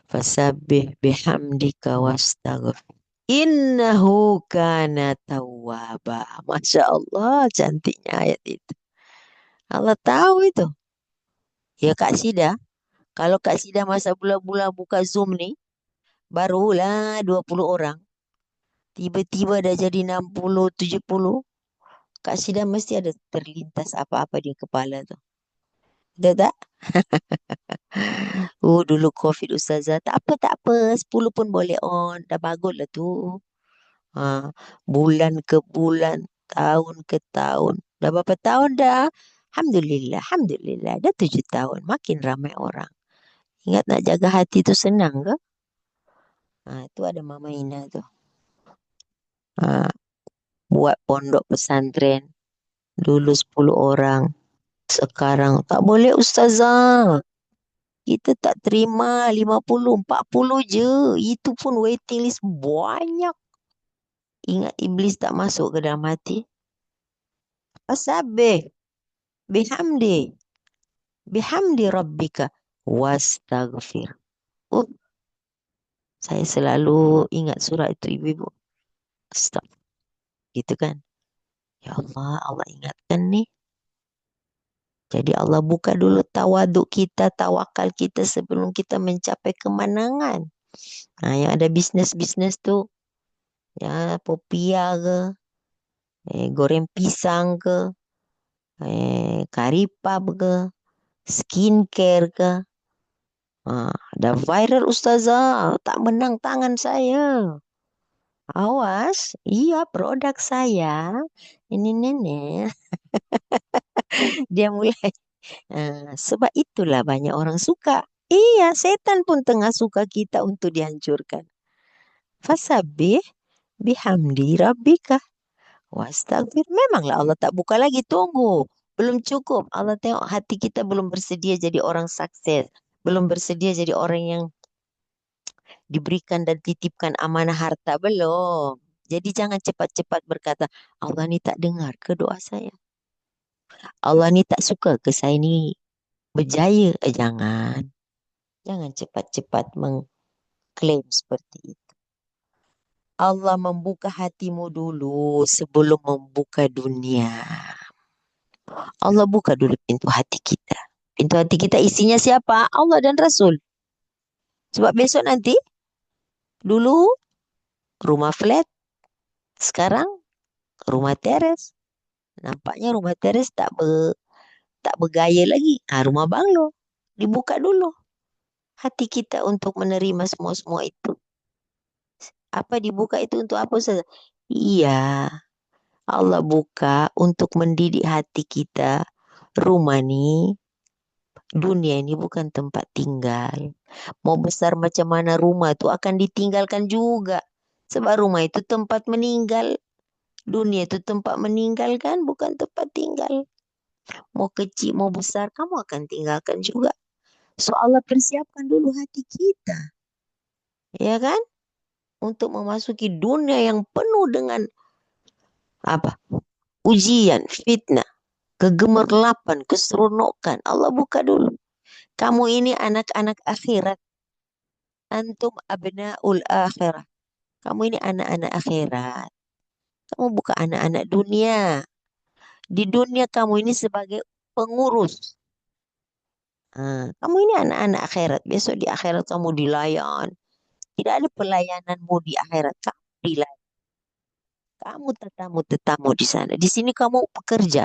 Fasabbih bihamdika wastaghfir. Innahu kana tawwaba. Masya Allah, cantiknya ayat itu. Allah tahu itu. Ya Kak Sida, kalau Kak Sida masa bulan-bulan buka Zoom nih, barulah 20 orang. Tiba-tiba dah jadi 60, 70. Kak Sida mesti ada terlintas apa-apa di kepala tuh. Ada tak? Dulu COVID Ustazah. Tak apa. 10 pun boleh on. Dah bagus lah tu. Ha, bulan ke bulan, tahun ke tahun. Dah berapa tahun dah? Alhamdulillah, Alhamdulillah. Dah 7 tahun. Makin ramai orang. Ingat nak jaga hati tu senang ke? Tu ada Mama Ina tu. Buat pondok pesantren. Dulu 10 orang. Sekarang tak boleh Ustazah. Kita tak terima 50, 40 je. Itu pun waiting list banyak. Ingat iblis tak masuk ke dalam hati? Fasabih. Bihamdi. Bihamdi rabbika. Wastaghfir. Saya selalu ingat surah itu ibu-ibu. Astagfirullah. Gitu kan. Ya Allah, Allah ingatkan nih. Jadi Allah buka dulu tawaduk kita, tawakal kita sebelum kita mencapai kemenangan. Yang ada bisnes-bisnes tuh. Ya, popia ke. Goreng pisang ke. Karipap ke. Skincare ke. Ada viral Ustazah. Tak menang tangan saya. Awas. Iya, produk saya. Ini nenek. Dia mulai. Sebab itulah banyak orang suka. Iya, setan pun tengah suka kita untuk dihancurkan. Fasabbih bihamdi rabbika wastaghfir. Memanglah Allah tak buka lagi. Tunggu. Belum cukup. Allah tengok hati kita belum bersedia jadi orang sukses. Belum bersedia jadi orang yang diberikan dan titipkan amanah harta. Belum. Jadi jangan cepat-cepat berkata, Allah ni tak dengar ke doa saya? Allah ni tak suka ke saya ni berjaya? Jangan. Jangan cepat-cepat mengklaim seperti itu. Allah membuka hatimu dulu sebelum membuka dunia. Allah buka dulu pintu hati kita. Pintu hati kita isinya siapa? Allah dan Rasul. Sebab besok nanti, dulu rumah flat, sekarang rumah teres. Nampaknya rumah teres tak bergaya lagi. Rumah banglo. Dibuka dulu hati kita untuk menerima semua-semua itu. Apa dibuka itu untuk apa saja? Iya, Allah buka untuk mendidik hati kita. Rumah ni, dunia ini bukan tempat tinggal. Mau besar macam mana rumah tu akan ditinggalkan juga. Sebab rumah itu tempat meninggal. Dunia itu tempat meninggalkan, bukan tempat tinggal. Mau kecil, mau besar, kamu akan tinggalkan juga. So Allah persiapkan dulu hati kita. Ya kan? Untuk memasuki dunia yang penuh dengan ujian, fitnah, kegemerlapan, keseronokan. Allah buka dulu. Kamu ini anak-anak akhirat. Antum abnaul akhirah. Kamu ini anak-anak akhirat. Kamu bukan anak-anak dunia. Di dunia kamu ini sebagai pengurus. Kamu ini anak-anak akhirat. Besok di akhirat kamu dilayan. Tidak ada pelayananmu di akhirat. Kamu dilayan. Kamu tetamu-tetamu di sana. Di sini kamu pekerja.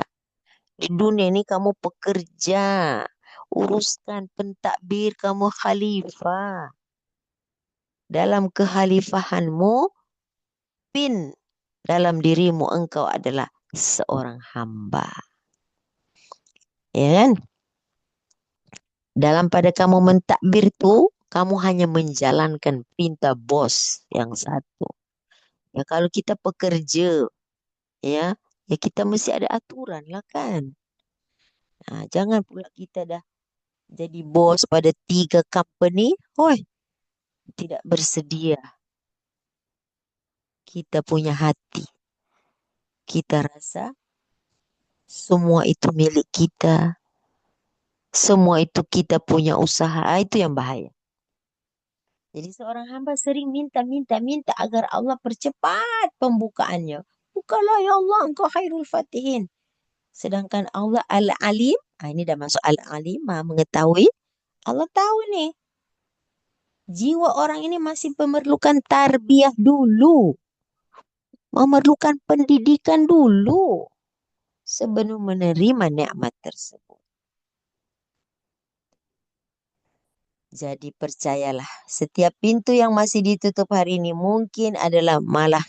Di dunia ini kamu pekerja uruskan pentadbir kamu khalifah. Dalam kekhalifahanmu, pin dalam dirimu engkau adalah seorang hamba. Ya kan? Dalam pada kamu mentadbir tu, kamu hanya menjalankan perintah bos yang satu. Ya kalau kita pekerja, ya, ya kita mesti ada aturan lah kan. Nah, jangan pula kita dah jadi bos pada 3 company, hoi, tidak bersedia. Kita punya hati. Kita rasa semua itu milik kita. Semua itu kita punya usaha. Itu yang bahaya. Jadi seorang hamba sering minta agar Allah percepat pembukaannya. Bukalah ya Allah, engkau khairul fatihin. Sedangkan Allah Al-Alim, ini dah masuk Al-Alim, Maha mengetahui. Allah tahu nih, jiwa orang ini masih memerlukan tarbiyah dulu. Memerlukan pendidikan dulu. Sebelum menerima nikmat tersebut. Jadi percayalah, setiap pintu yang masih ditutup hari ini mungkin adalah malah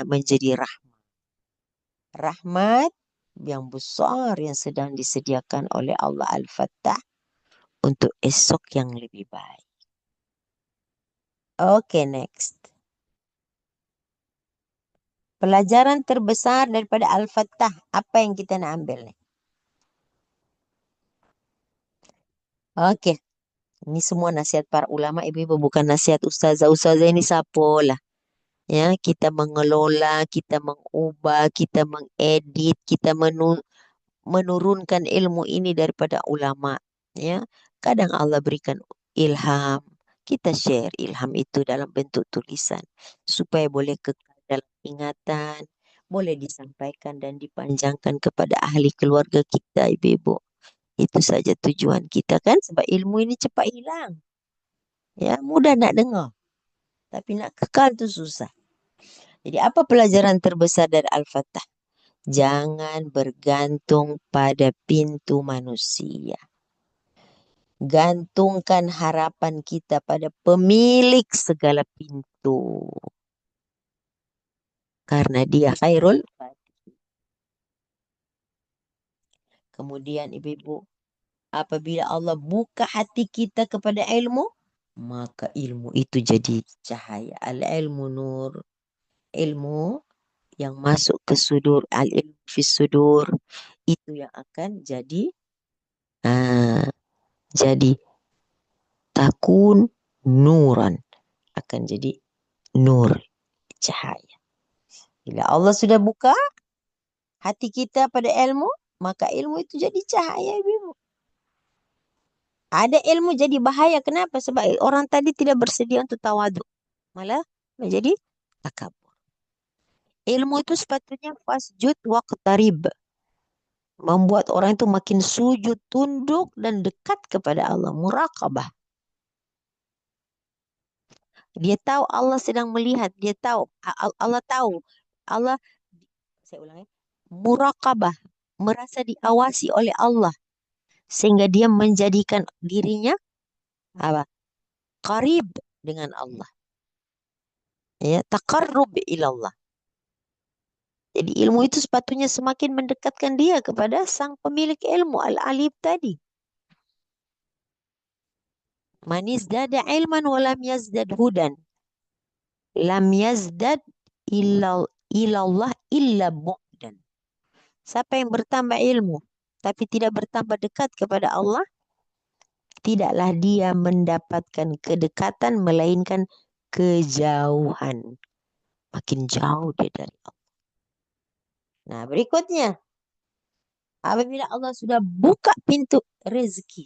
menjadi rahmat. Rahmat yang besar yang sedang disediakan oleh Allah Al-Fattah untuk esok yang lebih baik. Oke, next. Pelajaran terbesar daripada Al-Fattah, apa yang kita nak ambil nih? Oke. Ini semua nasihat para ulama, ibu-ibu, bukan nasihat ustazah ini siapa lah. Ya, kita mengelola, kita mengubah, kita mengedit, kita menurunkan ilmu ini daripada ulama. Ya, kadang Allah berikan ilham, kita share ilham itu dalam bentuk tulisan supaya boleh kekal dalam ingatan, boleh disampaikan dan dipanjangkan kepada ahli keluarga kita, ibu-ibu. Itu saja tujuan kita kan, sebab ilmu ini cepat hilang. Ya, mudah nak dengar. Tapi nak kekal tu susah. Jadi apa pelajaran terbesar dari Al-Fattah? Jangan bergantung pada pintu manusia. Gantungkan harapan kita pada pemilik segala pintu. Karena dia khairul. Kemudian ibu-ibu, apabila Allah buka hati kita kepada ilmu, maka ilmu itu jadi cahaya. Al-ilmu nur. Ilmu yang masuk ke sudur, al-ilmu fis sudur, itu yang akan jadi takun nuran, akan jadi nur, cahaya. Bila Allah sudah buka hati kita pada ilmu, maka ilmu itu jadi cahaya, ibu. Ada ilmu jadi bahaya. Kenapa? Sebab orang tadi tidak bersedia untuk tawaduk, malah menjadi takabur. Ilmu itu sepatutnya fasjud waqtarib, membuat orang itu makin sujud, tunduk dan dekat kepada Allah, muraqabah. Dia tahu Allah sedang melihat, dia tahu Allah tahu. Allah, saya ulang ya, muraqabah, merasa diawasi oleh Allah sehingga dia menjadikan dirinya apa? Qarib dengan Allah. Ya, taqarrub ilallah. Jadi ilmu itu sepatutnya semakin mendekatkan dia kepada sang pemilik ilmu, al-alim tadi. Man izdada ilman wa lam yazdad hudan, lam yazdad ilallah illa bu'dan. Siapa yang bertambah ilmu tapi tidak bertambah dekat kepada Allah, tidaklah dia mendapatkan kedekatan melainkan kejauhan. Makin jauh dia dari Allah. Nah, berikutnya, apabila Allah sudah buka pintu rezeki,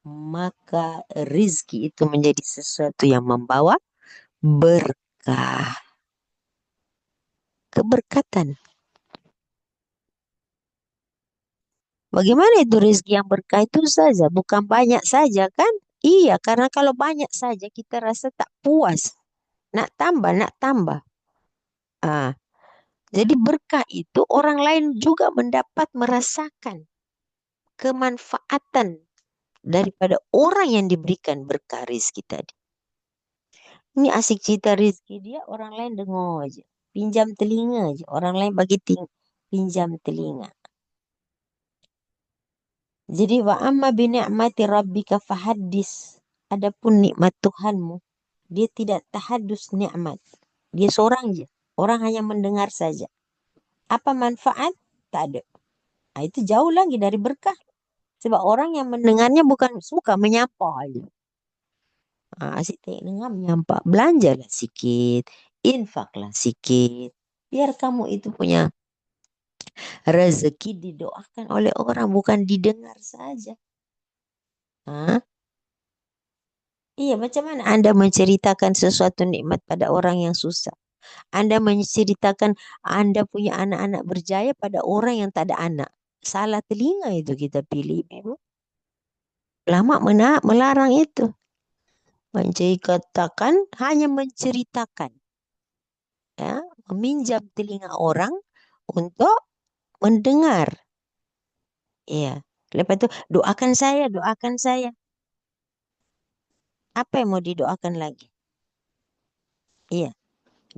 maka rezeki itu menjadi sesuatu yang membawa berkah, keberkatan. Bagaimana itu rezeki yang berkah itu saja, bukan banyak saja kan? Iya, karena kalau banyak saja kita rasa tak puas. Nak tambah. Jadi berkah itu orang lain juga mendapat merasakan kemanfaatan daripada orang yang diberikan berkah rezeki tadi. Ini asik cerita rezeki dia, orang lain dengar aja. Pinjam telinga aja. Orang lain bagi pinjam telinga. Jadi wa amma bi ni'mati rabbika fahaddis. Adapun nikmat Tuhanmu, dia tidak tahadus nikmat. Dia seorang aja. Orang hanya mendengar saja. Apa manfaat? Tak ada. Nah, itu jauh lagi dari berkah. Sebab orang yang mendengarnya bukan suka menyapa aja. Asyik dengar menyapa. Belanjalah sikit. Infaklah sikit. Biar kamu itu punya rezeki didoakan oleh orang, bukan didengar saja. Iya, macam mana Anda menceritakan sesuatu nikmat pada orang yang susah? Anda menceritakan Anda punya anak-anak berjaya pada orang yang tak ada anak. Salah telinga itu kita pilih. Lama melarang itu. Menceritakan hanya menceritakan. Ya, meminjam telinga orang untuk mendengar. Iya. Lepas itu doakan saya, doakan saya. Apa yang mau didoakan lagi? Iya.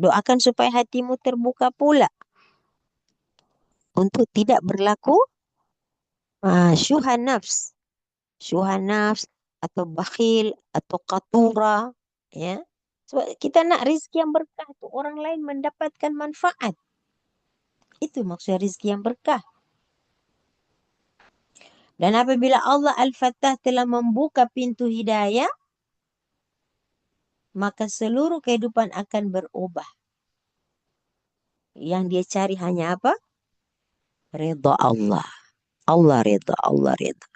Doakan supaya hatimu terbuka pula untuk tidak berlaku syuhan nafs atau bakhil atau qatura, ya. Sebab kita nak rizki yang berkah tu orang lain mendapatkan manfaat. Itu maksud rizki yang berkah. Dan apabila Allah Al-Fattah telah membuka pintu hidayah, maka seluruh kehidupan akan berubah. Yang dia cari hanya apa? Ridha Allah. Allah ridha, Allah ridha.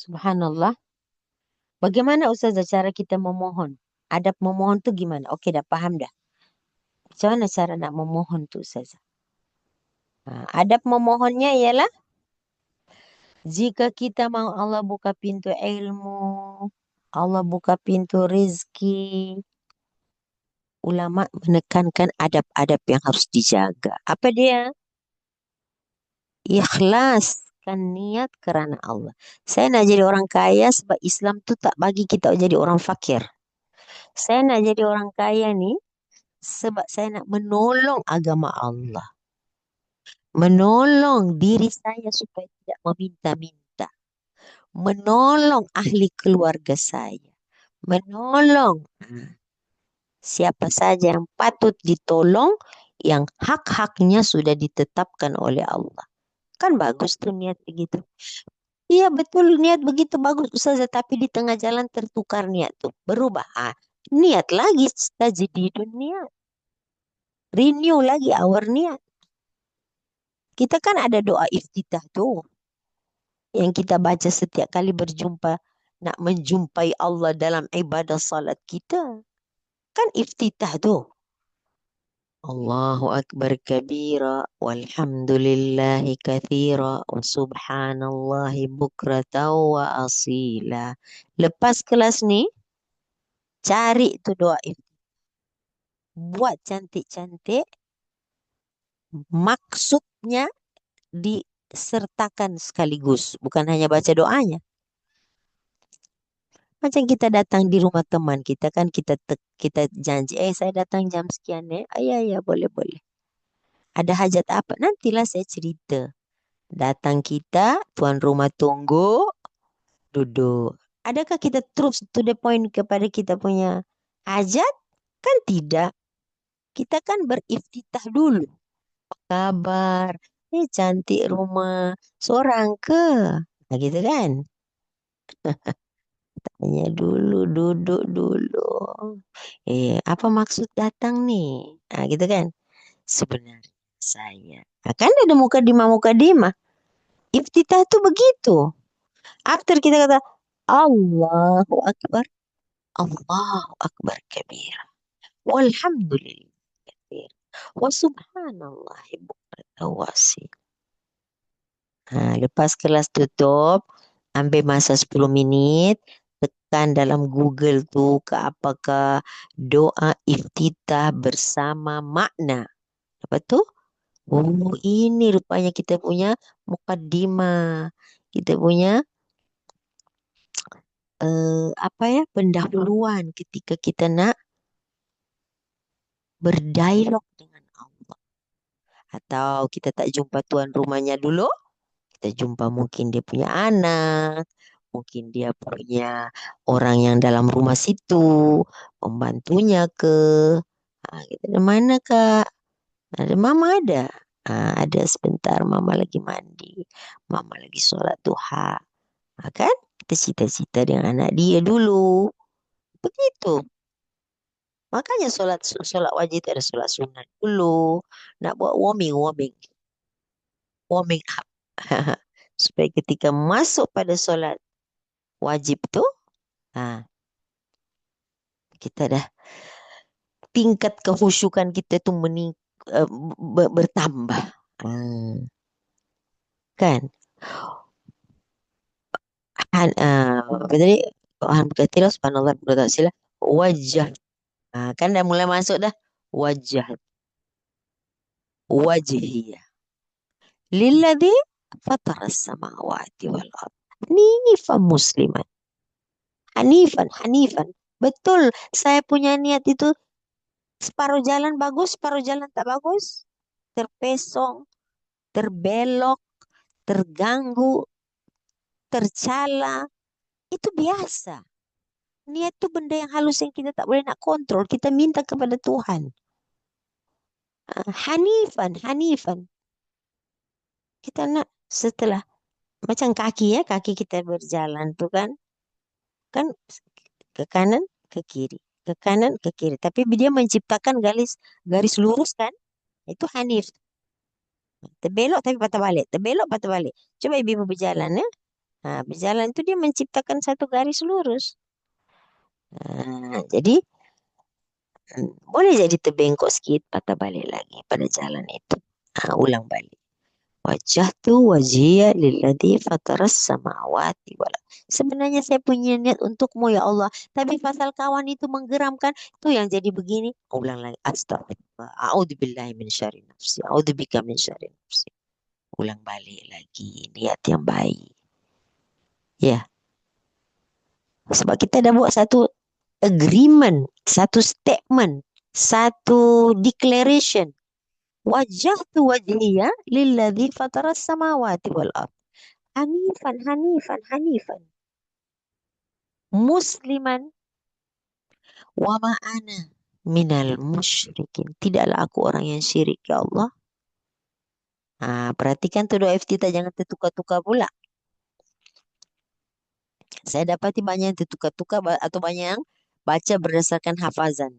Subhanallah. Bagaimana Ustazah cara kita memohon? Adab memohon tu gimana? Okey, dah faham dah. Macam mana cara nak memohon tu Ustazah? Adab memohonnya ialah jika kita mahu Allah buka pintu ilmu, Allah buka pintu rizki, ulama menekankan adab-adab yang harus dijaga. Apa dia? Ikhlaskan niat kerana Allah. Saya nak jadi orang kaya sebab Islam tu tak bagi kita jadi orang fakir. Saya nak jadi orang kaya ni sebab saya nak menolong agama Allah. Menolong diri saya supaya tidak meminta-minta. Menolong ahli keluarga saya. Menolong siapa saja yang patut ditolong, yang hak-haknya sudah ditetapkan oleh Allah. Kan bagus tuh niat begitu. Iya betul, niat begitu bagus Ustazah, tapi di tengah jalan tertukar niat tuh. Berubah. Niat lagi, tajdidun niat. Renew lagi our niat. Kita kan ada doa iftitah tuh yang kita baca setiap kali berjumpa, nak menjumpai Allah dalam ibadah salat kita. Kan iftitah tuh. Allahu Akbar kabira walhamdulillahi kathira wa subhanallahi bukrata wa asila. Lepas kelas ni, cari tu doa iftitah. Buat cantik-cantik. Maksudnya disertakan sekaligus, bukan hanya baca doanya. Macam kita datang di rumah teman kita kan, kita janji, saya datang jam sekian ya boleh. Ada hajat apa? Nantilah saya cerita. Datang kita, tuan rumah tunggu, duduk. Adakah kita terus to the point kepada kita punya hajat? Kan tidak. Kita kan beriftitah dulu. Kabar, cantik rumah, seorang ke? Gitu kan? Tanya dulu, duduk dulu. Apa maksud datang nih? Gitu kan? Sebenarnya saya. Kan ada mukadimah. Iftitah itu begitu. After kita kata Allahu Akbar. Allahu Akbar kabira. Walhamdulillah kathir. Wa subhanallahi bukratan wa asila. Lepas kelas tutup, ambil masa 10 minit, tekan dalam Google tu ke apakah doa iftitah bersama makna. Apa tu? Oh, ini rupanya kita punya mukaddimah. Kita punya apa ya, pendahuluan ketika kita nak berdialog dengan Allah. Atau kita tak jumpa tuan rumahnya dulu, kita jumpa mungkin dia punya anak, mungkin dia punya orang yang dalam rumah situ, pembantunya ke. Kita ada mana kak? Ada mama ada. Ada sebentar mama lagi mandi, mama lagi sholat duha. Kan? Kita cita-cita dengan anak dia dulu. Begitu. Makanya sholat wajib itu ada sholat sunat dulu. Nak buat warming up. Supaya ketika masuk pada sholat wajib tu, kita dah tingkat kehusyukan kita tu bertambah. Kan? Apa tadi? Tuhan berkata subhanallah berkata wajah. Kan dah mulai masuk dah. Wajhiyah. Lilladhi fataras samawati wal ard. Hanifan musliman. Hanifan. Betul. Saya punya niat itu separuh jalan bagus, separuh jalan tak bagus. Terpesong, terbelok, terganggu, tercela. Itu biasa. Niat itu benda yang halus yang kita tak boleh nak kontrol. Kita minta kepada Tuhan. Hanifan. Kita nak setelah macam kaki kita berjalan tu kan ke kanan ke kiri, ke kanan ke kiri. Tapi dia menciptakan garis lurus kan? Itu hanif. Terbelok tapi patah balik, terbelok patah balik. Coba ibu berjalan ya. Berjalan itu dia menciptakan satu garis lurus. Jadi boleh jadi terbengkok sikit, patah balik lagi pada jalan itu. Ulang balik. Wajjahtu wajhiya lilladzi fataras samawati wal ard. Sebenarnya saya punya niat untukmu ya Allah, tapi pasal kawan itu menggeramkan, itu yang jadi begini. Ulang lagi, astagfirullah, a'udzubillahi min syarri nafsi, a'udzubika min syarri nafsi. Ulang balik lagi, niat yang baik. Ya. Sebab kita dah buat satu agreement, satu statement, satu declaration. Wajjahtu wajhiya lilladzi fataras samawati wal ard. Hanifan. Musliman wa ma'ana minal musyrikin. Tidaklah aku orang yang syirik ya Allah. Perhatikan tu doa iftitah, jangan tertukar-tukar pula. Saya dapati banyak yang tertukar-tukar atau banyak yang baca berdasarkan hafazan.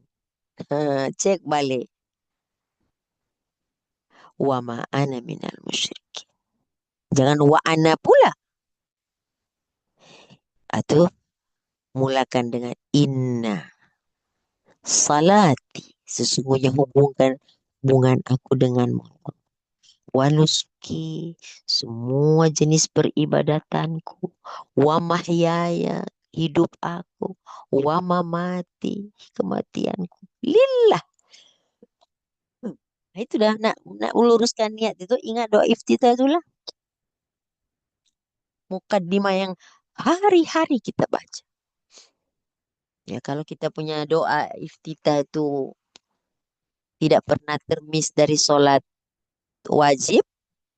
Cek balik. Wa ma'ana minal musyrikin. Jangan wa ana pula. Atau mulakan dengan inna salati. Sesungguhnya hubungan aku denganmu. Wa nuski, semua jenis peribadatanku. Wa mahyaya, hidup aku. Wa mamati, kematianku. Lillah. Itu dah nak meluruskan niat itu. Ingat doa iftitah itulah. Mukaddimah yang hari-hari kita baca. Ya, kalau kita punya doa iftitah itu tidak pernah termiss dari solat wajib,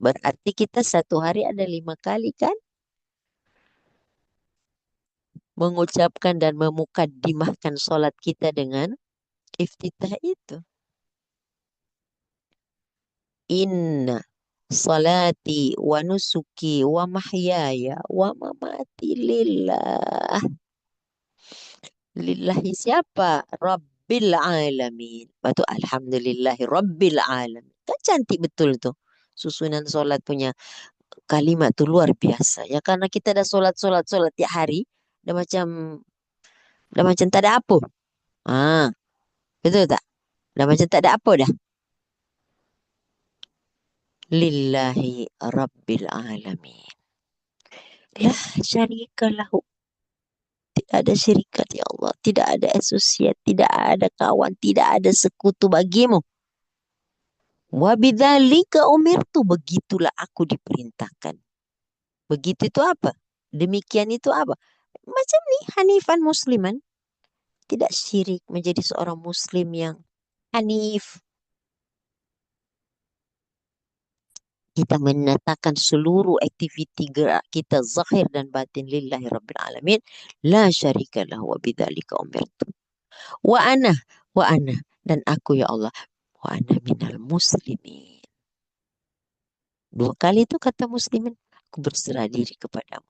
berarti kita satu hari ada 5 kali kan mengucapkan dan memukaddimahkan solat kita dengan iftitah itu. Inna salati wa nusuki wa mahyaya wa mamati lillah. Lillahi siapa? Rabbil alamin. Lepas tu alhamdulillahi rabbil alamin. Kan cantik betul tu. Susunan solat punya kalimat tu luar biasa. Ya karena kita dah solat tiap hari, dah macam tak ada apa. Betul tak? Dah macam tak ada apa dah. Lillahi rabbil alamin. La syarika lahu. Tidak ada syirikat ya Allah. Tidak ada asosiat. Tidak ada kawan. Tidak ada sekutu bagimu. Wa bidzalika umirtu, begitulah aku diperintahkan. Begitu itu apa? Demikian itu apa? Macam nih hanifan musliman, tidak syirik, menjadi seorang muslim yang hanif. Kita menatakan seluruh aktiviti gerak kita zahir dan batin lillahi rabbil alamin, la syarika lahu wa bidzalika umirtu. Wa ana, wa ana, dan aku ya Allah, wa ana minal muslimin. Dua kali itu kata muslimin, aku berserah diri kepadamu.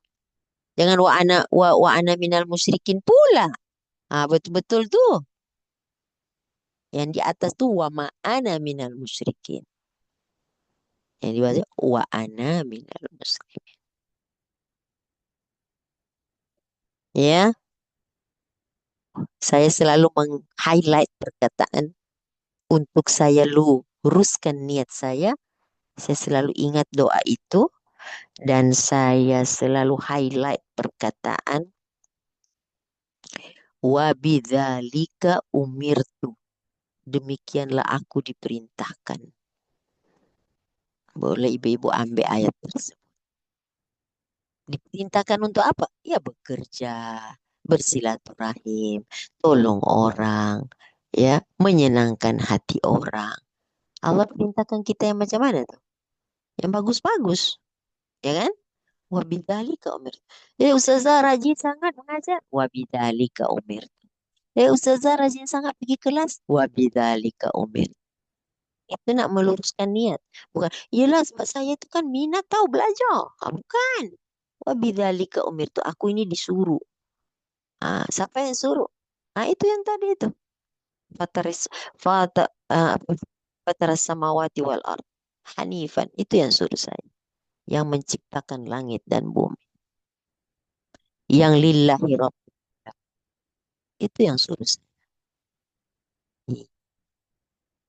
Jangan wa ana minal musyrikin pula. Betul-betul tuh. Yang di atas tuh wa ma'ana minal musyrikin. Yang di bawah wa ana minal muslimin. Ya, saya selalu meng-highlight perkataan untuk saya luruskan niat saya. Saya selalu ingat doa itu dan saya selalu highlight perkataan wa bidzalika umirtu. Demikianlah aku diperintahkan. Boleh ibu-ibu ambil ayat tersebut. Diperintahkan untuk apa? Ya bekerja, bersilaturahim, tolong orang, ya, menyenangkan hati orang. Allah perintahkan kita yang macam mana tuh? Yang bagus-bagus, ya kan? Wabidzalika umir. Ustazah rajin sangat mengajar. Wabidzalika umir. Ustazah rajin sangat pergi kelas. Wabidzalika umir. Itu nak meluruskan niat. Bukan, yelah sebab saya itu kan minat tahu belajar. Bukan. Wabidzalika umir tu aku ini disuruh. Siapa yang suruh? Itu yang tadi itu. Fataris fata apa? Fataras samawati wal ard. Hanifan, itu yang suruh saya. Yang menciptakan langit dan bumi. Yang lillahi rabb. Itu yang suruh saya.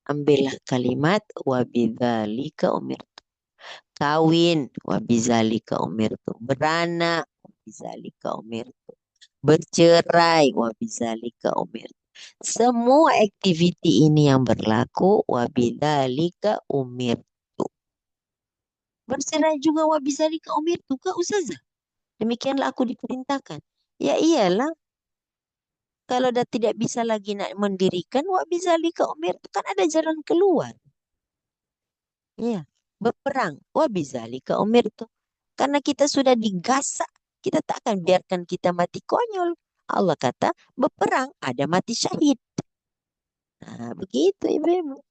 Ambillah kalimat wabidzalika umirtu. Kawin wabidzalika umirtu. Beranak wabidzalika umirtu. Bercerai wabidzalika umirtu. Semua aktiviti ini yang berlaku wabidzalika umirtu. Bercerai juga wabidzalika umirtu ke Ustazah? Demikianlah aku diperintahkan. Ya iyalah, kalau dah tidak bisa lagi nak mendirikan wabidzalika umirtu, kan ada jalan keluar. Ya, berperang wabidzalika umirtu. Karena kita sudah digasak, kita tak akan biarkan kita mati konyol. Allah kata berperang ada mati syahid. Begitu ibu-ibu.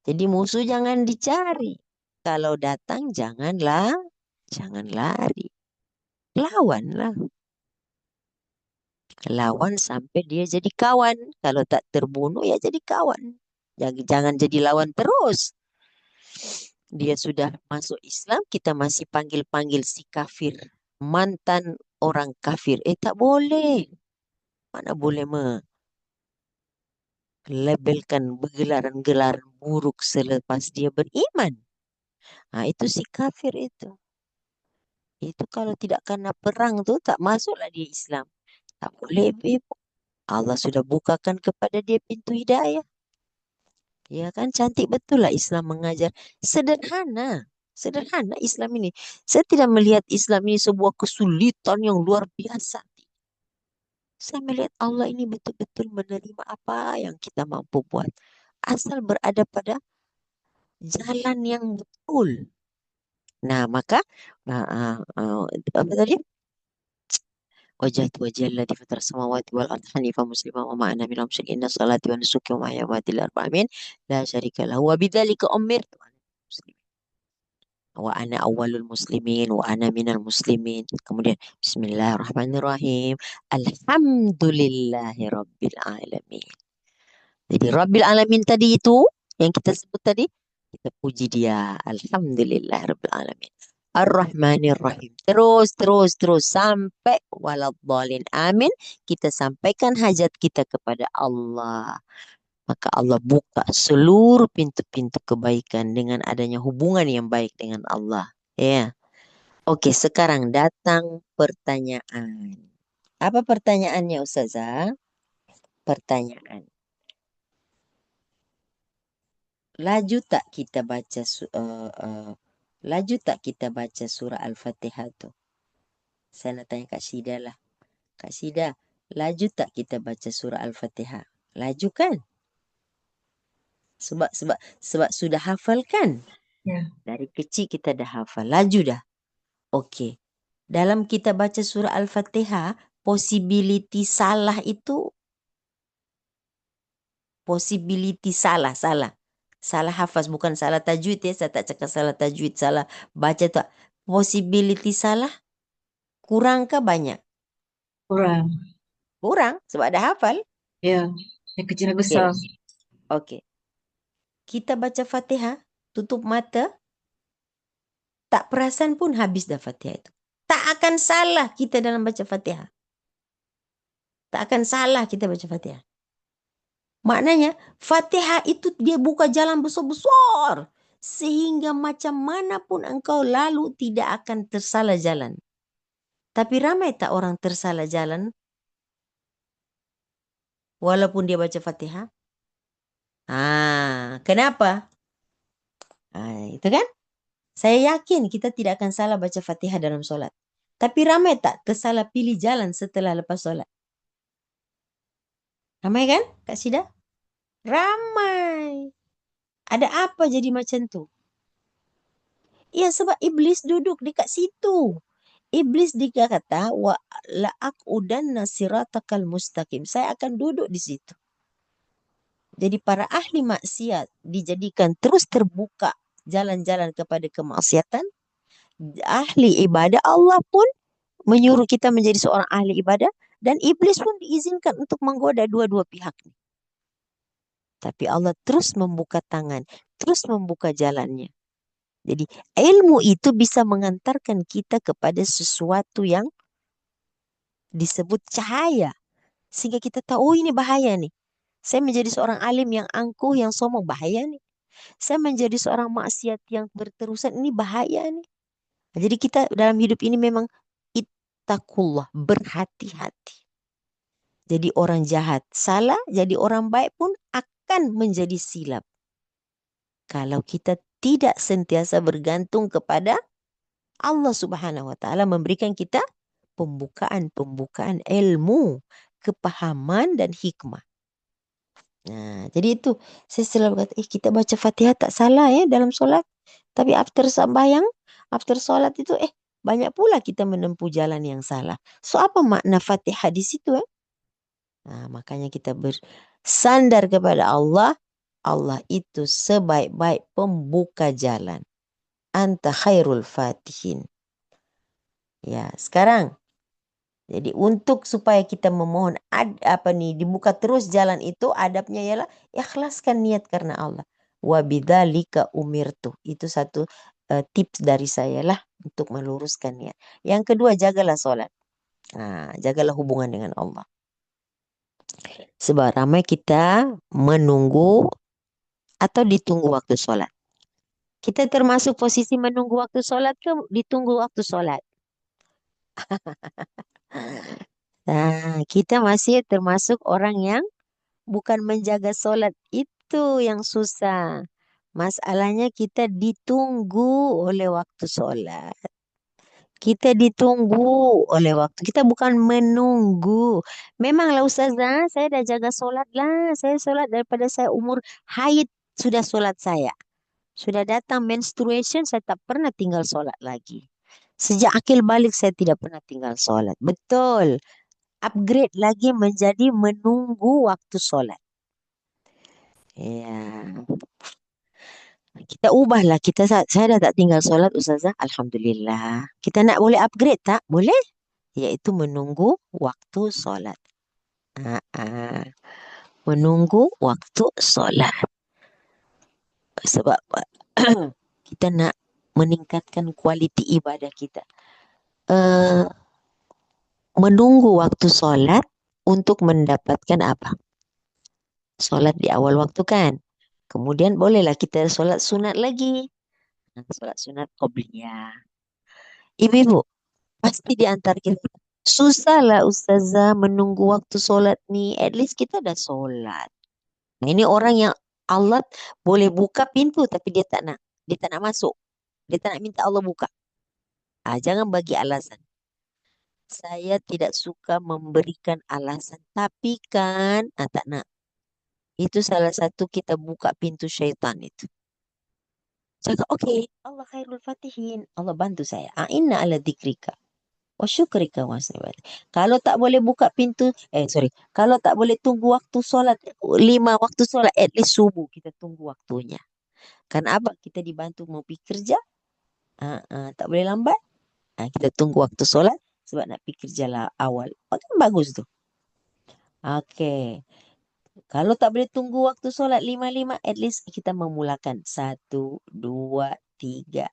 Jadi musuh jangan dicari. Kalau datang jangan lari. Lawanlah. Lawan sampai dia jadi kawan. Kalau tak terbunuh ya jadi kawan. Jangan jadi lawan terus. Dia sudah masuk Islam, kita masih panggil-panggil si kafir. Mantan orang kafir. Tak boleh. Mana boleh melabelkan gelaran-gelaran buruk selepas dia beriman. Itu si kafir itu. Itu kalau tidak karena perang tuh tak masuklah dia Islam. Tak boleh, ibu. Allah sudah bukakan kepada dia pintu hidayah. Ya kan, cantik betul lah Islam mengajar. Sederhana. Sederhana Islam ini. Saya tidak melihat Islam ini sebuah kesulitan yang luar biasa. Saya melihat Allah ini betul-betul menerima apa yang kita mampu buat. Asal berada pada jalan yang betul. Nah, maka apa tadi? Wajah wajah alladzi fatara samawati wal ardi hanifan musliman wa ma ana minal musyrikin. Inna salati wa nusuki wa mahyaya wa mamati lillahi rabbil alamin la syarika lahu wa bidzalika umirtu wa ana awwalul muslimin wa ana minal muslimin. Kemudian bismillahirrahmanirrahim. Alhamdulillahi rabbil alamin. Jadi rabbil alamin tadi itu yang kita sebut tadi, kita puji dia. Alhamdulillah rabbil alamin. Ar-Rahmanir Rahim. Terus sampai waladhdallin. Amin. Kita sampaikan hajat kita kepada Allah. Maka Allah buka seluruh pintu-pintu kebaikan dengan adanya hubungan yang baik dengan Allah. Ya. Oke, sekarang datang pertanyaan. Apa pertanyaannya, Ustazah? Pertanyaan. laju tak kita baca laju tak kita baca surah Al-Fatihah tu? Saya nak tanya Kak Syida lah. Kak Syida, laju tak kita baca surah Al-Fatihah? Laju kan? Sebab sudah hafal kan? Ya. Dari kecil kita dah hafal. Laju dah. Okey. Dalam kita baca surah Al-Fatihah, possibility salah itu salah. Salah hafaz, bukan salah tajwid ya. Saya tak cakap salah tajwid, salah baca tak. Possibility salah kurang ke banyak? Kurang. Kurang sebab dah hafal. Ya. Yang kecil dan besar. Yes. Okey. Kita baca Fatihah, tutup mata, tak perasan pun habis dah Fatihah itu. Tak akan salah kita dalam baca Fatihah. Tak akan salah kita baca Fatihah. Maknanya Fatihah itu dia buka jalan besar-besar. Sehingga macam mana pun engkau lalu tidak akan tersalah jalan. Tapi ramai tak orang tersalah jalan walaupun dia baca Fatihah? Kenapa? Itu kan? Saya yakin kita tidak akan salah baca Fatihah dalam solat. Tapi ramai tak tersalah pilih jalan setelah lepas solat? Ramai kan, Kak Syida? Ramai. Ada apa jadi macam tu? Ya, sebab iblis duduk dekat situ. Iblis dikata, wa la'aqudanna siratakal mustaqim. Saya akan duduk di situ. Jadi para ahli maksiat dijadikan terus terbuka jalan-jalan kepada kemaksiatan. Ahli ibadah, Allah pun menyuruh kita menjadi seorang ahli ibadah. Dan iblis pun diizinkan untuk menggoda dua-dua pihak ni. Tapi Allah terus membuka tangan, terus membuka jalannya. Jadi ilmu itu bisa mengantarkan kita kepada sesuatu yang disebut cahaya. Sehingga kita tahu, oh ini bahaya nih. Saya menjadi seorang alim yang angkuh, yang sombong, bahaya nih. Saya menjadi seorang maksiat yang berterusan, ini bahaya nih. Jadi kita dalam hidup ini memang ittaqullah, berhati-hati. Jadi orang jahat salah, jadi orang baik pun akan menjadi silap. Kalau kita tidak sentiasa bergantung kepada Allah Subhanahu wa taala memberikan kita pembukaan ilmu, kepahaman dan hikmah. Nah, jadi itu saya selalu kata, kita baca Fatihah tak salah ya dalam solat. Tapi after sembahyang, after solat itu banyak pula kita menempuh jalan yang salah. So apa makna Fatihah di situ ya? Nah, makanya kita bersandar kepada Allah. Allah itu sebaik-baik pembuka jalan. Anta khairul fatihin. Ya, sekarang jadi untuk supaya kita memohon dibuka terus jalan itu, adabnya ialah ikhlaskan niat karena Allah. Wa bidzalika umirtu. Itu satu tips dari saya lah untuk meluruskan niat. Yang kedua, jagalah solat. Jagalah hubungan dengan Allah. Sebab ramai kita menunggu atau ditunggu waktu solat. Kita termasuk posisi menunggu waktu solat ke ditunggu waktu solat? Kita masih termasuk orang yang bukan menjaga solat, itu yang susah. Masalahnya kita ditunggu oleh waktu solat. Kita ditunggu oleh waktu. Kita bukan menunggu. Memanglah Ustazah, saya dah jaga solat lah. Saya solat daripada saya umur haid sudah solat saya. Sudah datang menstruation, saya tak pernah tinggal solat lagi. Sejak akil balik saya tidak pernah tinggal solat. Betul. Upgrade lagi menjadi menunggu waktu solat. Ya. Kita ubahlah. Saya dah tak tinggal solat Ustazah. Alhamdulillah. Kita nak boleh upgrade tak? Boleh. Iaitu menunggu waktu solat. Menunggu waktu solat. Sebab kita nak meningkatkan kualiti ibadah kita. Menunggu waktu solat untuk mendapatkan apa? Solat di awal waktu kan. Kemudian bolehlah kita solat sunat lagi. Solat sunat qobliyah. Ibu-ibu, pasti di antara kita susahlah Ustazah menunggu waktu solat ni. At least kita dah solat. Nah, ini orang yang Allah boleh buka pintu tapi dia tak nak. Dia tak nak masuk. Dia tak nak minta Allah buka. Jangan bagi alasan. Saya tidak suka memberikan alasan. Tapi kan, tak nak. Itu salah satu kita buka pintu syaitan itu. Cakap, okey, Allah khairul fatihin. Allah bantu saya. Inna ala dzikrika wa syukrika wa husni ibadatik. Kalau tak boleh buka pintu, kalau tak boleh tunggu waktu solat, 5 waktu solat, at least subuh kita tunggu waktunya. Kan apa? Kita dibantu mau pergi kerja, tak boleh lambat. Kita tunggu waktu solat sebab nak pergi kerja lah awal. Kan bagus tu. Okey. Kalau tak boleh tunggu waktu solat 5, at least kita memulakan 1, 2, 3.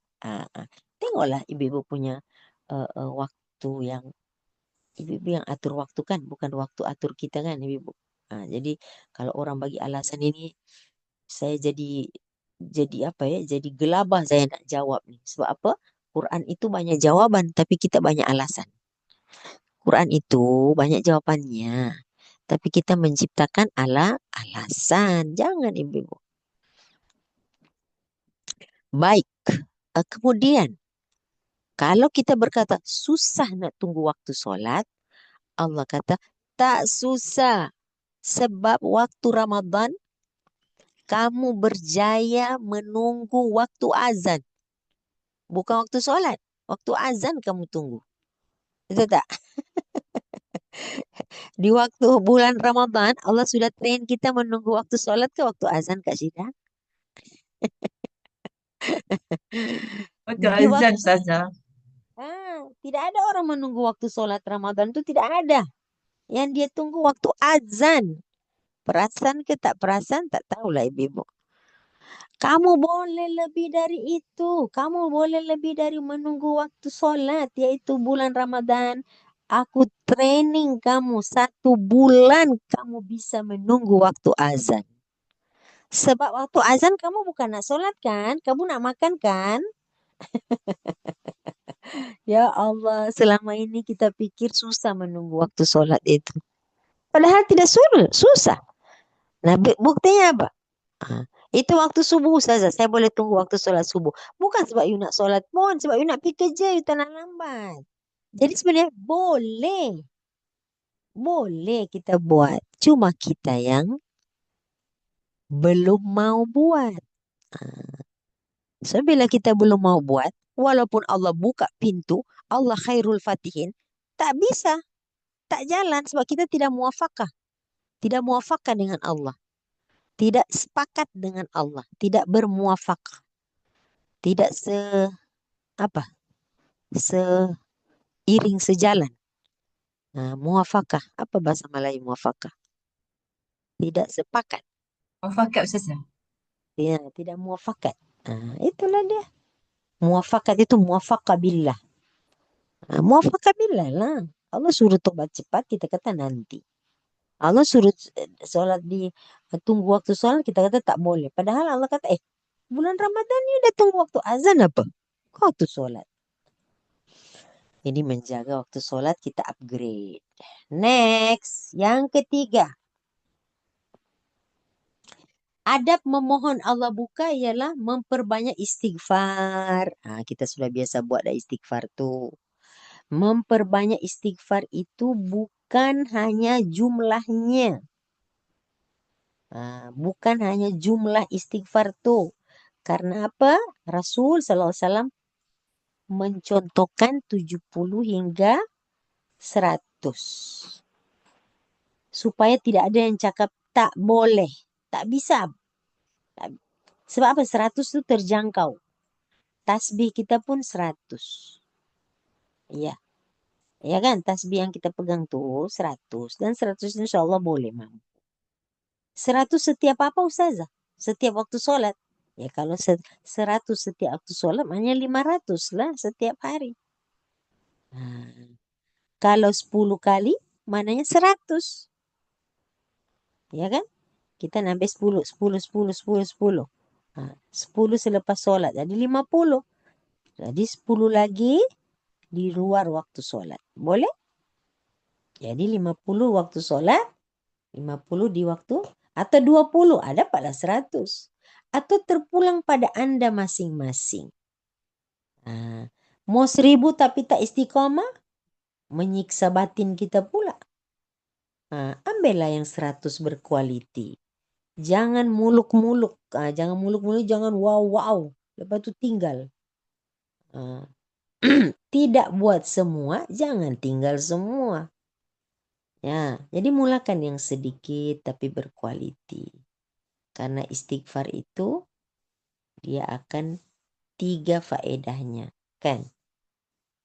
Tengoklah ibu-ibu punya waktu yang ibu-ibu yang atur waktu kan, bukan waktu atur kita kan ibu-ibu. Jadi kalau orang bagi alasan ini, saya jadi apa ya? Jadi gelabah saya nak jawab ni. Sebab apa? Quran itu banyak jawaban tapi kita banyak alasan. Quran itu banyak jawapannya. Tapi kita menciptakan alasan. Jangan ibu-ibu. Baik. Kemudian, kalau kita berkata susah nak tunggu waktu solat, Allah kata tak susah. Sebab waktu Ramadan, kamu berjaya menunggu waktu azan. Bukan waktu solat. Waktu azan kamu tunggu. Betul tak? Di waktu bulan Ramadan, Allah sudah train kita menunggu waktu solat ke waktu azan, Kak Syida? Waktu Di azan, Ustazah. Tidak ada orang menunggu waktu solat Ramadan itu, tidak ada. Yang dia tunggu waktu azan. Perasan ke tak perasan, tak tahulah ibu-ibu. Kamu boleh lebih dari itu. Kamu boleh lebih dari menunggu waktu solat, yaitu bulan Ramadan. Aku training kamu 1 bulan kamu bisa menunggu waktu azan. Sebab waktu azan kamu bukan nak solat kan? Kamu nak makan kan? Ya Allah, selama ini kita pikir susah menunggu waktu solat itu. Padahal tidak susah. Nah, buktinya apa? Itu waktu subuh saja. Saya boleh tunggu waktu solat subuh. Bukan sebab you nak solat pun. Sebab you nak pergi kerja, you tak nak lambat. Jadi sebenarnya boleh. Boleh kita buat. Cuma kita yang belum mau buat. So, bila kita belum mau buat, walaupun Allah buka pintu, Allah khairul fatihin, tak bisa. Tak jalan sebab kita tidak muwafaqah. Tidak muwafaqah dengan Allah. Tidak sepakat dengan Allah. Tidak bermuwafaqah. Tidak seiring sejalan. Muwafaqah. Apa bahasa Melayu muwafaqah? Tidak sepakat. Muafakat, Ustazah. Tidak muwafakat. Itulah dia. Muwafakat itu muwafaqah billah. Muwafaqah billah lah. Allah suruh tobat cepat, kita kata nanti. Allah suruh solat tunggu waktu solat, kita kata tak boleh. Padahal Allah kata, bulan Ramadan ni udah tunggu waktu azan apa? Kau waktu solat. Jadi menjaga waktu solat kita upgrade. Next, yang ketiga. Adab memohon Allah buka ialah memperbanyak istighfar. Kita sudah biasa buat dah istighfar tu. Memperbanyak istighfar itu bukan hanya jumlahnya. Bukan hanya jumlah istighfar tu. Karena apa? Rasul SAW mencontohkan 70 hingga 100. Supaya tidak ada yang cakap tak boleh. Tak bisa. Sebab apa? 100 itu terjangkau. Tasbih kita pun 100. Ya. Ya kan? Tasbih yang kita pegang tu 100. Dan 100 insyaAllah boleh mampu. 100 setiap apa Ustazah? Setiap waktu solat. Ya kalau 100 setiap waktu solat, maknanya 500 lah setiap hari. Kalau 10 kali, maknanya 100. Ya kan? Kita nambah 10, 10, 10, 10, 10. 10 selepas solat, jadi 50. Jadi 10 lagi di luar waktu solat. Boleh? Jadi 50 waktu solat, 50 di waktu Atau 20, dapatlah 100. Atau terpulang pada Anda masing-masing. Mau 1000 tapi tak istiqomah, menyiksa batin kita pula. Ambillah yang 100 berkualiti. Jangan muluk-muluk. Jangan muluk-muluk, jangan wow-wow. Lepas itu tinggal. Tidak buat semua, jangan tinggal semua. Ya, jadi mulakan yang sedikit tapi berkualiti. Karena istighfar itu dia akan 3 faedahnya, kan?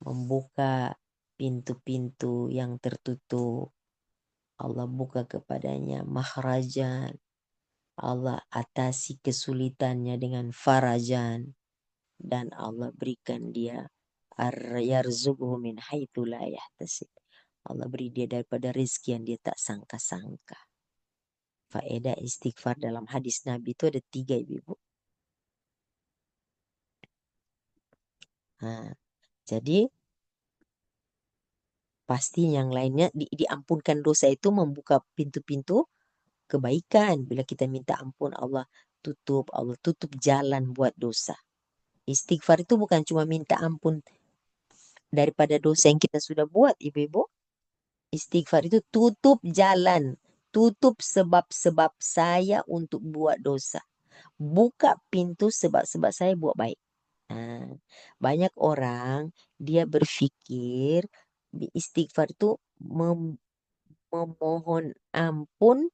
Membuka pintu-pintu yang tertutup. Allah buka kepadanya makhrajan. Allah atasi kesulitannya dengan farajan. Dan Allah berikan dia yarzuqhu min haitsu la yahtasib. Allah beri dia daripada rezeki yang dia tak sangka-sangka. Faedah istighfar dalam hadis Nabi itu ada 3, Ibu. Jadi pasti yang lainnya diampunkan dosa itu membuka pintu-pintu kebaikan. Bila kita minta ampun, Allah tutup jalan buat dosa. Istighfar itu bukan cuma minta ampun daripada dosa yang kita sudah buat, Ibu-ibu. Istighfar itu tutup jalan, tutup sebab-sebab saya untuk buat dosa. Buka pintu sebab-sebab saya buat baik. Banyak orang dia berpikir istighfar itu memohon ampun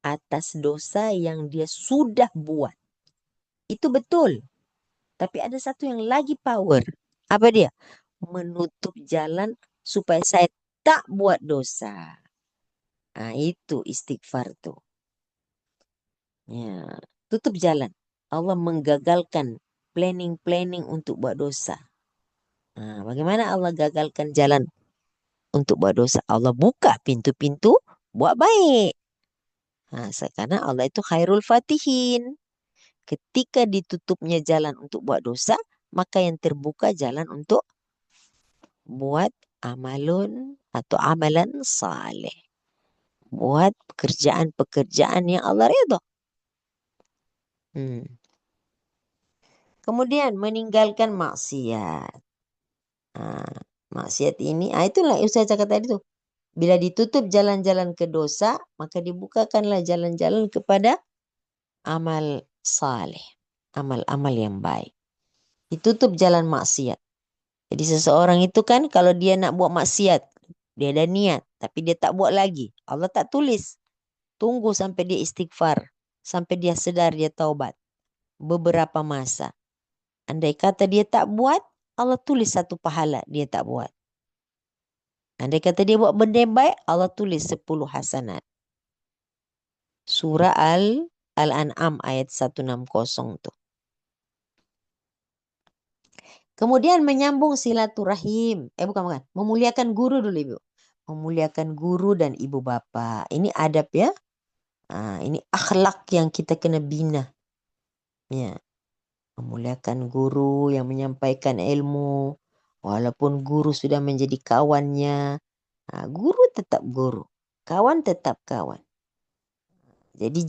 atas dosa yang dia sudah buat. Itu betul. Tapi ada satu yang lagi power. Apa dia? Menutup jalan supaya saya tak buat dosa. Itu istighfar tuh. Ya, tutup jalan. Allah menggagalkan planning untuk buat dosa. Bagaimana Allah gagalkan jalan untuk buat dosa? Allah buka pintu-pintu buat baik. Karena Allah itu khairul fatihin. Ketika ditutupnya jalan untuk buat dosa, maka yang terbuka jalan untuk buat amalun atau amalan saleh. Buat pekerjaan-pekerjaan yang Allah ridha. Kemudian meninggalkan maksiat. Maksiat ini, itulah yang saya cakap tadi tuh. Bila ditutup jalan-jalan ke dosa, maka dibukakanlah jalan-jalan kepada amal saleh. Amal-amal yang baik. Ditutup jalan maksiat. Jadi seseorang itu kan kalau dia nak buat maksiat, dia ada niat, tapi dia tak buat lagi. Allah tak tulis. Tunggu sampai dia istighfar. Sampai dia sedar, dia taubat. Beberapa masa. Andai kata dia tak buat, Allah tulis 1 pahala dia tak buat. Andai kata dia buat benda yang baik, Allah tulis 10 hasanat. Surah Al-An'am ayat 160 tuh. Kemudian menyambung silaturahim. Bukan. Memuliakan guru dulu, Ibu. Memuliakan guru dan ibu bapa. Ini adab ya. Ini akhlak yang kita kena bina. Ya. Memuliakan guru yang menyampaikan ilmu. Walaupun guru sudah menjadi kawannya. Guru tetap guru. Kawan tetap kawan. Jadi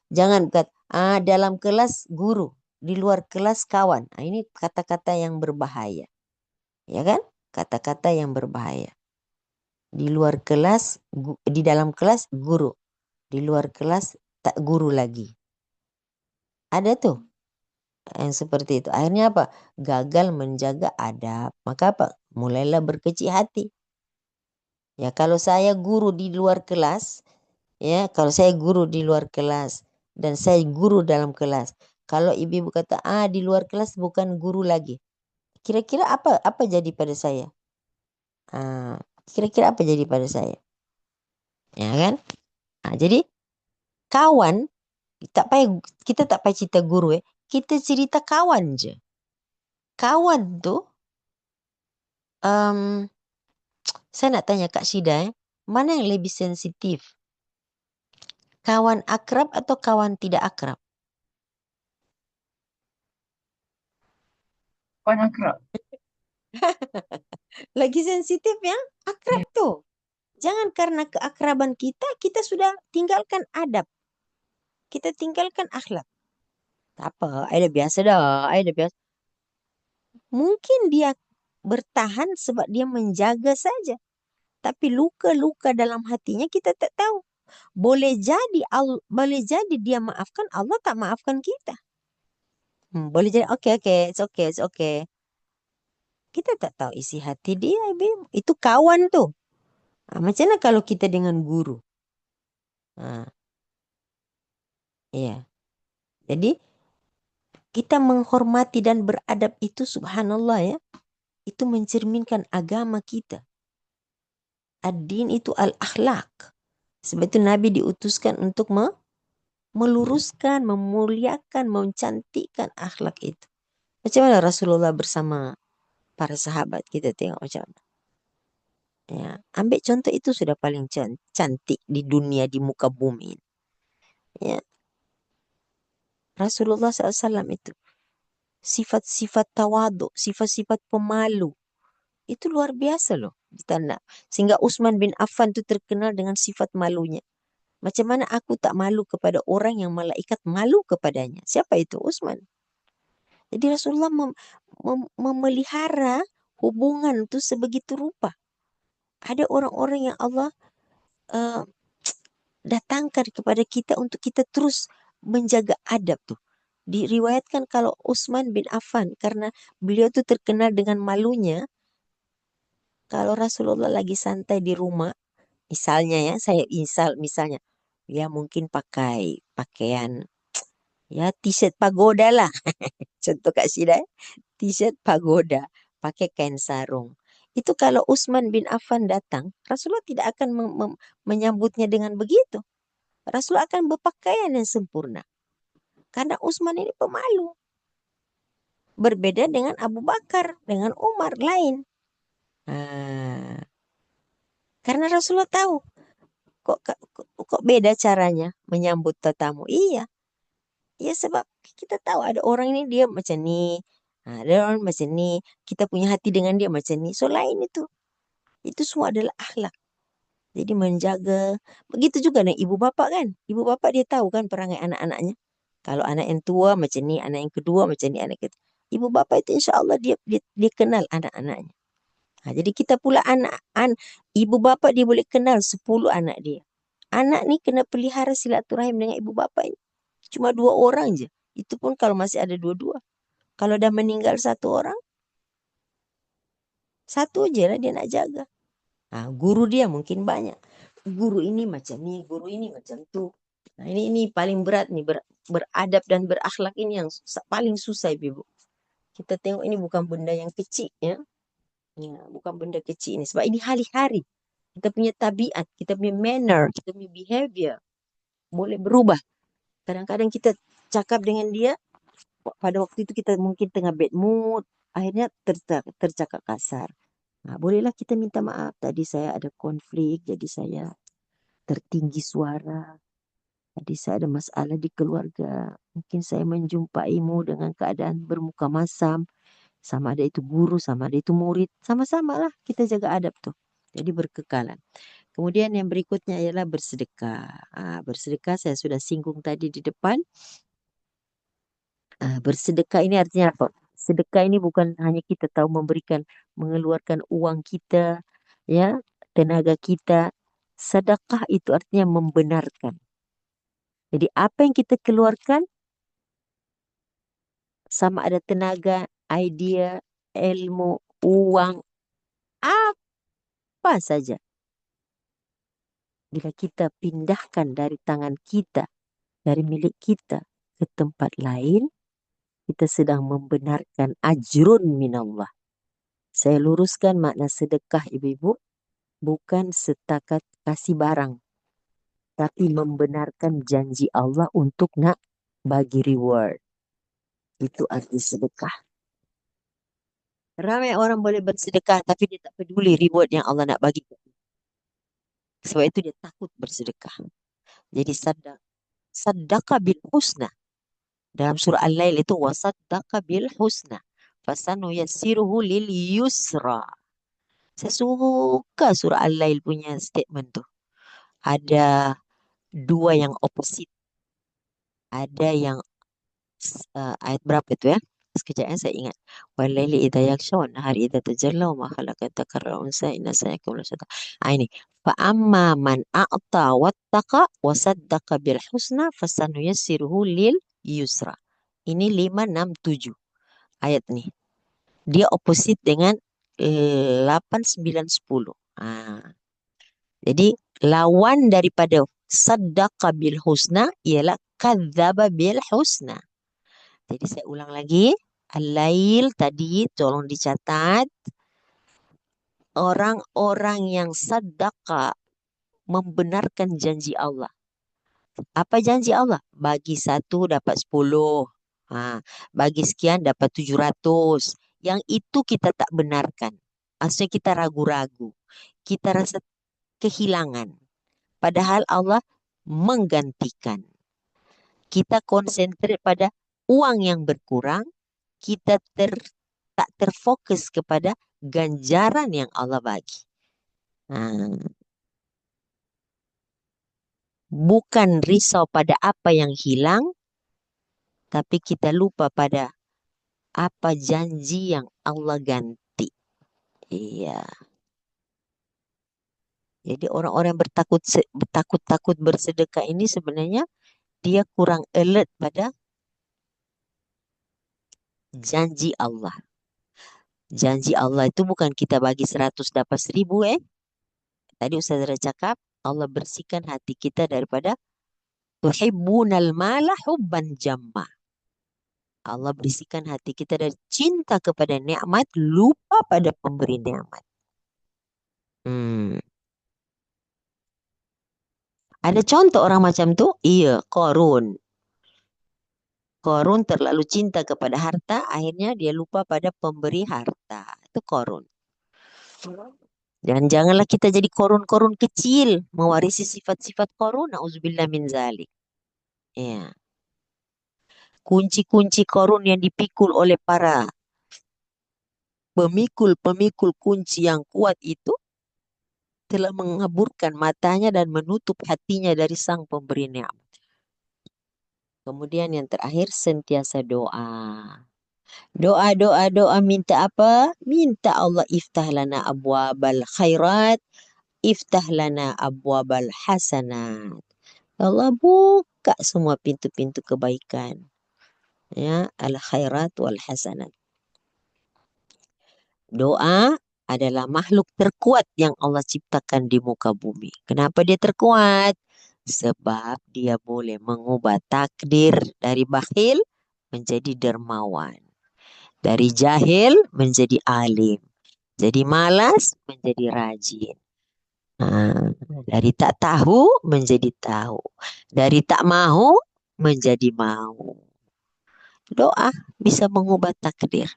jangan kata, dalam kelas guru. Di luar kelas kawan. Ini kata-kata yang berbahaya. Ya kan? Kata-kata yang berbahaya. Di luar kelas, di dalam kelas guru. Di luar kelas tak guru lagi. Ada tuh yang seperti itu. Akhirnya apa? Gagal menjaga adab. Maka apa? Mulailah berkecil hati. Ya kalau saya guru di luar kelas, kalau saya guru di luar kelas dan saya guru dalam kelas. Kalau ibu-ibu kata, di luar kelas bukan guru lagi. Kira-kira apa jadi pada saya? Kira-kira apa jadi pada saya? Ya kan? Jadi kawan, kita tak payah cerita guru kita cerita kawan je. Kawan tuh, saya nak tanya Kak Syida, mana yang lebih sensitif? Kawan akrab atau kawan tidak akrab? Kawan akrab. Lagi sensitif yang akrab tuh. Jangan karena keakraban kita sudah tinggalkan adab. kita tinggalkan akhlak. Tak apa, I dah biasa dah, I dah biasa. Mungkin dia bertahan sebab dia menjaga saja. Tapi luka-luka dalam hatinya kita tak tahu. Boleh jadi dia maafkan, Allah tak maafkan kita. Boleh jadi, okay, it's okay. Kita tak tahu isi hati dia, Ibu. Itu kawan tu. Macam mana kalau kita dengan guru? Ya. Jadi kita menghormati dan beradab itu, subhanallah ya, itu mencerminkan agama kita. Ad-din itu al-akhlak. Sebab itu Nabi diutuskan untuk meluruskan, memuliakan, mencantikkan akhlak itu. Macam mana Rasulullah bersama para sahabat, kita tengok macam mana. Ya, ambil contoh itu sudah paling cantik di dunia, di muka bumi. Ya. Rasulullah SAW itu sifat-sifat tawaduk, sifat-sifat pemalu. Itu luar biasa loh di tanah. Sehingga Utsman bin Affan itu terkenal dengan sifat malunya. Macam mana aku tak malu kepada orang yang malaikat malu kepadanya? Siapa itu? Utsman. Jadi Rasulullah memelihara hubungan itu sebegitu rupa. Ada orang-orang yang Allah datangkan kepada kita untuk kita terus menjaga adab tuh. Diriwayatkan kalau Utsman bin Affan, karena beliau tuh terkenal dengan malunya, kalau Rasulullah lagi santai di rumah, misalnya ya, misalnya, ya mungkin pakai pakaian, ya t-shirt pagoda lah. Contoh Kak Syida, t-shirt pagoda, pakai kain sarung. Itu kalau Utsman bin Affan datang, Rasulullah tidak akan menyambutnya dengan begitu. Rasulullah akan berpakaian yang sempurna. Karena Utsman ini pemalu. Berbeda dengan Abu Bakar, dengan Umar lain. Karena Rasulullah tahu kok beda caranya menyambut tetamu. Iya. Ya sebab kita tahu ada orang ini dia macam ni. Ada orang macam ni. Kita punya hati dengan dia macam ni. So lain itu. Itu semua adalah akhlak. Jadi menjaga. Begitu juga dengan ibu bapa kan. Ibu bapa dia tahu kan perangai anak-anaknya. Kalau anak yang tua macam ni. Anak yang kedua macam ni. Anak ketiga. Ibu bapa itu insya Allah dia kenal anak-anaknya. Jadi kita pula ibu bapa dia boleh kenal 10 anak dia. Anak ni kena pelihara silaturahim dengan ibu bapa ini. Cuma 2 orang je. Itu pun kalau masih ada 2-2. Kalau dah meninggal 1 orang, 1 je lah dia nak jaga. Guru dia mungkin banyak. Guru ini macam ni, guru ini macam tu. Ini paling berat nih, beradab dan berakhlak ini yang paling susah Ibu. Kita tengok ini bukan benda yang kecil ya. Ya, bukan benda kecil ini. Sebab ini hari-hari. Kita punya tabiat, kita punya manner, kita punya behavior boleh berubah. Kadang-kadang kita cakap dengan dia, pada waktu itu kita mungkin tengah bad mood, akhirnya tercakap kasar. Bolehlah kita minta maaf, tadi saya ada konflik, jadi saya tertinggi suara. Tadi saya ada masalah di keluarga. Mungkin saya menjumpaimu dengan keadaan bermuka masam. Sama ada itu guru, sama ada itu murid. Sama-sama lah kita jaga adab tuh. Jadi berkekalan. Kemudian yang berikutnya ialah bersedekah. Bersedekah saya sudah singgung tadi di depan. Bersedekah ini artinya apa? Sedekah ini bukan hanya kita tahu memberikan, mengeluarkan uang kita, ya, tenaga kita. Sedekah itu artinya membenarkan. Jadi apa yang kita keluarkan, sama ada tenaga, idea, ilmu, uang, apa saja. Bila kita pindahkan dari tangan kita, dari milik kita ke tempat lain, kita sedang membenarkan ajrun minallah. Saya luruskan makna sedekah ibu-ibu, bukan setakat kasih barang, tapi membenarkan janji Allah untuk nak bagi reward. Itu arti sedekah. Ramai orang boleh bersedekah tapi dia tak peduli reward yang Allah nak bagi. Sebab itu dia takut bersedekah. Jadi sadaqah bil husna. Dalam surah Al-Lail itu wasaddaqa bil husna fasanuyassiruhu lil yusra. Saya suka surah Al-Lail punya statement tuh. Ada 2 yang opposite. Ada yang ayat berapa itu ya? Sekejap ya, saya ingat. Walaili idza yaghsha wan nahari idza tajalla wa ma khalaqa dzakara wa unsa inna sa'yakum lasyattaa. Ini. Fa amma man a'ta wattaqa wa saddaqa bil husna fasanuyassiruhu lil yusra. Ini 5, 6, 7 ayat nih. Dia opposite dengan 8, 9, 10. Jadi lawan daripada saddaqa bil husna ialah kadzdzaba bil husna. Jadi saya ulang lagi. Al-lail tadi tolong dicatat. Orang-orang yang saddaqa membenarkan janji Allah. Apa janji Allah? Bagi 1 dapat 10. Bagi sekian dapat 700. Yang itu kita tak benarkan. Maksudnya kita ragu-ragu. Kita rasa kehilangan. Padahal Allah menggantikan. Kita konsentrate pada uang yang berkurang. Kita tak terfokus kepada ganjaran yang Allah bagi. Bukan risau pada apa yang hilang, tapi kita lupa pada apa janji yang Allah ganti. Iya. Jadi orang-orang yang bertakut-takut bersedekah ini sebenarnya dia kurang alert pada janji Allah. Janji Allah itu bukan kita bagi 100 dapat 1000 Tadi Ustazah cakap Allah bersihkan hati kita daripada tuhibbunal mala hubban jamma. Allah bersihkan hati kita dari cinta kepada nikmat, lupa pada pemberi nikmat. Ada contoh orang macam tu? Iya, Qarun. Qarun terlalu cinta kepada harta, akhirnya dia lupa pada pemberi harta. Itu Qarun. Dan janganlah kita jadi Qarun-Qarun kecil, mewarisi sifat-sifat Qarun. Na'udzubillah min zalik. Ya. Kunci-kunci Qarun yang dipikul oleh para pemikul-pemikul kunci yang kuat itu telah mengaburkan matanya dan menutup hatinya dari sang pemberi nikmat. Kemudian yang terakhir sentiasa doa. Doa minta apa? Minta Allah iftah lana abwabal khairat, iftah lana abwabal hasanat. Allah buka semua pintu-pintu kebaikan. Ya, al khairat wal hasanat. Doa adalah makhluk terkuat yang Allah ciptakan di muka bumi. Kenapa dia terkuat? Sebab dia boleh mengubah takdir dari bakhil menjadi dermawan. Dari jahil menjadi alim. Jadi malas menjadi rajin. Dari tak tahu menjadi tahu. Dari tak mahu menjadi mau. Doa bisa mengubah takdir.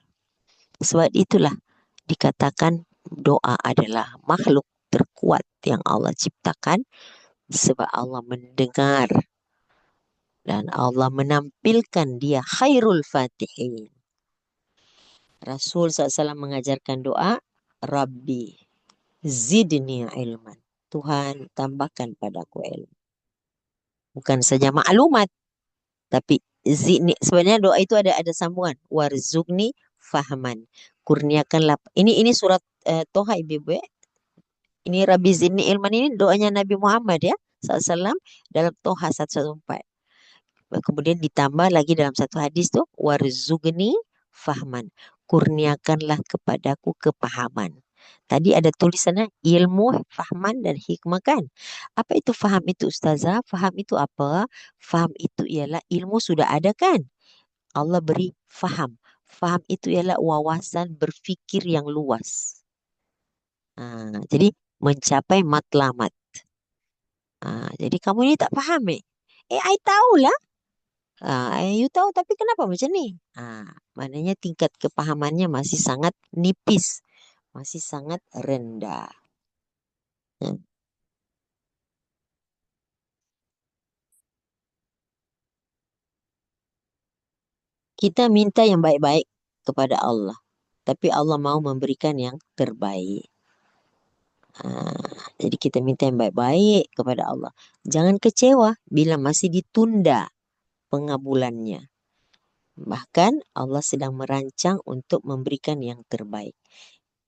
Sebab itulah dikatakan doa adalah makhluk terkuat yang Allah ciptakan. Sebab Allah mendengar. Dan Allah menampilkan dia khairul fatihin. Rasul SAW mengajarkan doa, Rabbi zidni ilman. Tuhan tambahkan padaku ilmu. Bukan saja maklumat, tapi zidni. Sebenarnya doa itu ada sambungan. Warzugni fahman. Kurniakanlah. Ini surat Toha ibu-ibu ya. Ini Rabbi zidni ilman ini doanya Nabi Muhammad ya SAW dalam Toha 114. Kemudian ditambah lagi dalam satu hadis tuh warzugni fahman. Kurniakanlah kepadaku kepahaman. Tadi ada tulisannya ilmu, fahman, dan hikmah kan. Apa itu faham itu Ustazah? Faham itu apa? Faham itu ialah ilmu sudah ada kan. Allah beri faham. Faham itu ialah wawasan berfikir yang luas. Jadi mencapai matlamat. Jadi kamu ini tak faham I tahulah. You tahu tapi kenapa macam ni? Maknanya tingkat kepahamannya masih sangat nipis, masih sangat rendah. Kita minta yang baik-baik kepada Allah, tapi Allah mau memberikan yang terbaik. Jadi kita minta yang baik-baik kepada Allah. Jangan kecewa bila masih ditunda. pengabulannya. Bahkan Allah sedang merancang untuk memberikan yang terbaik.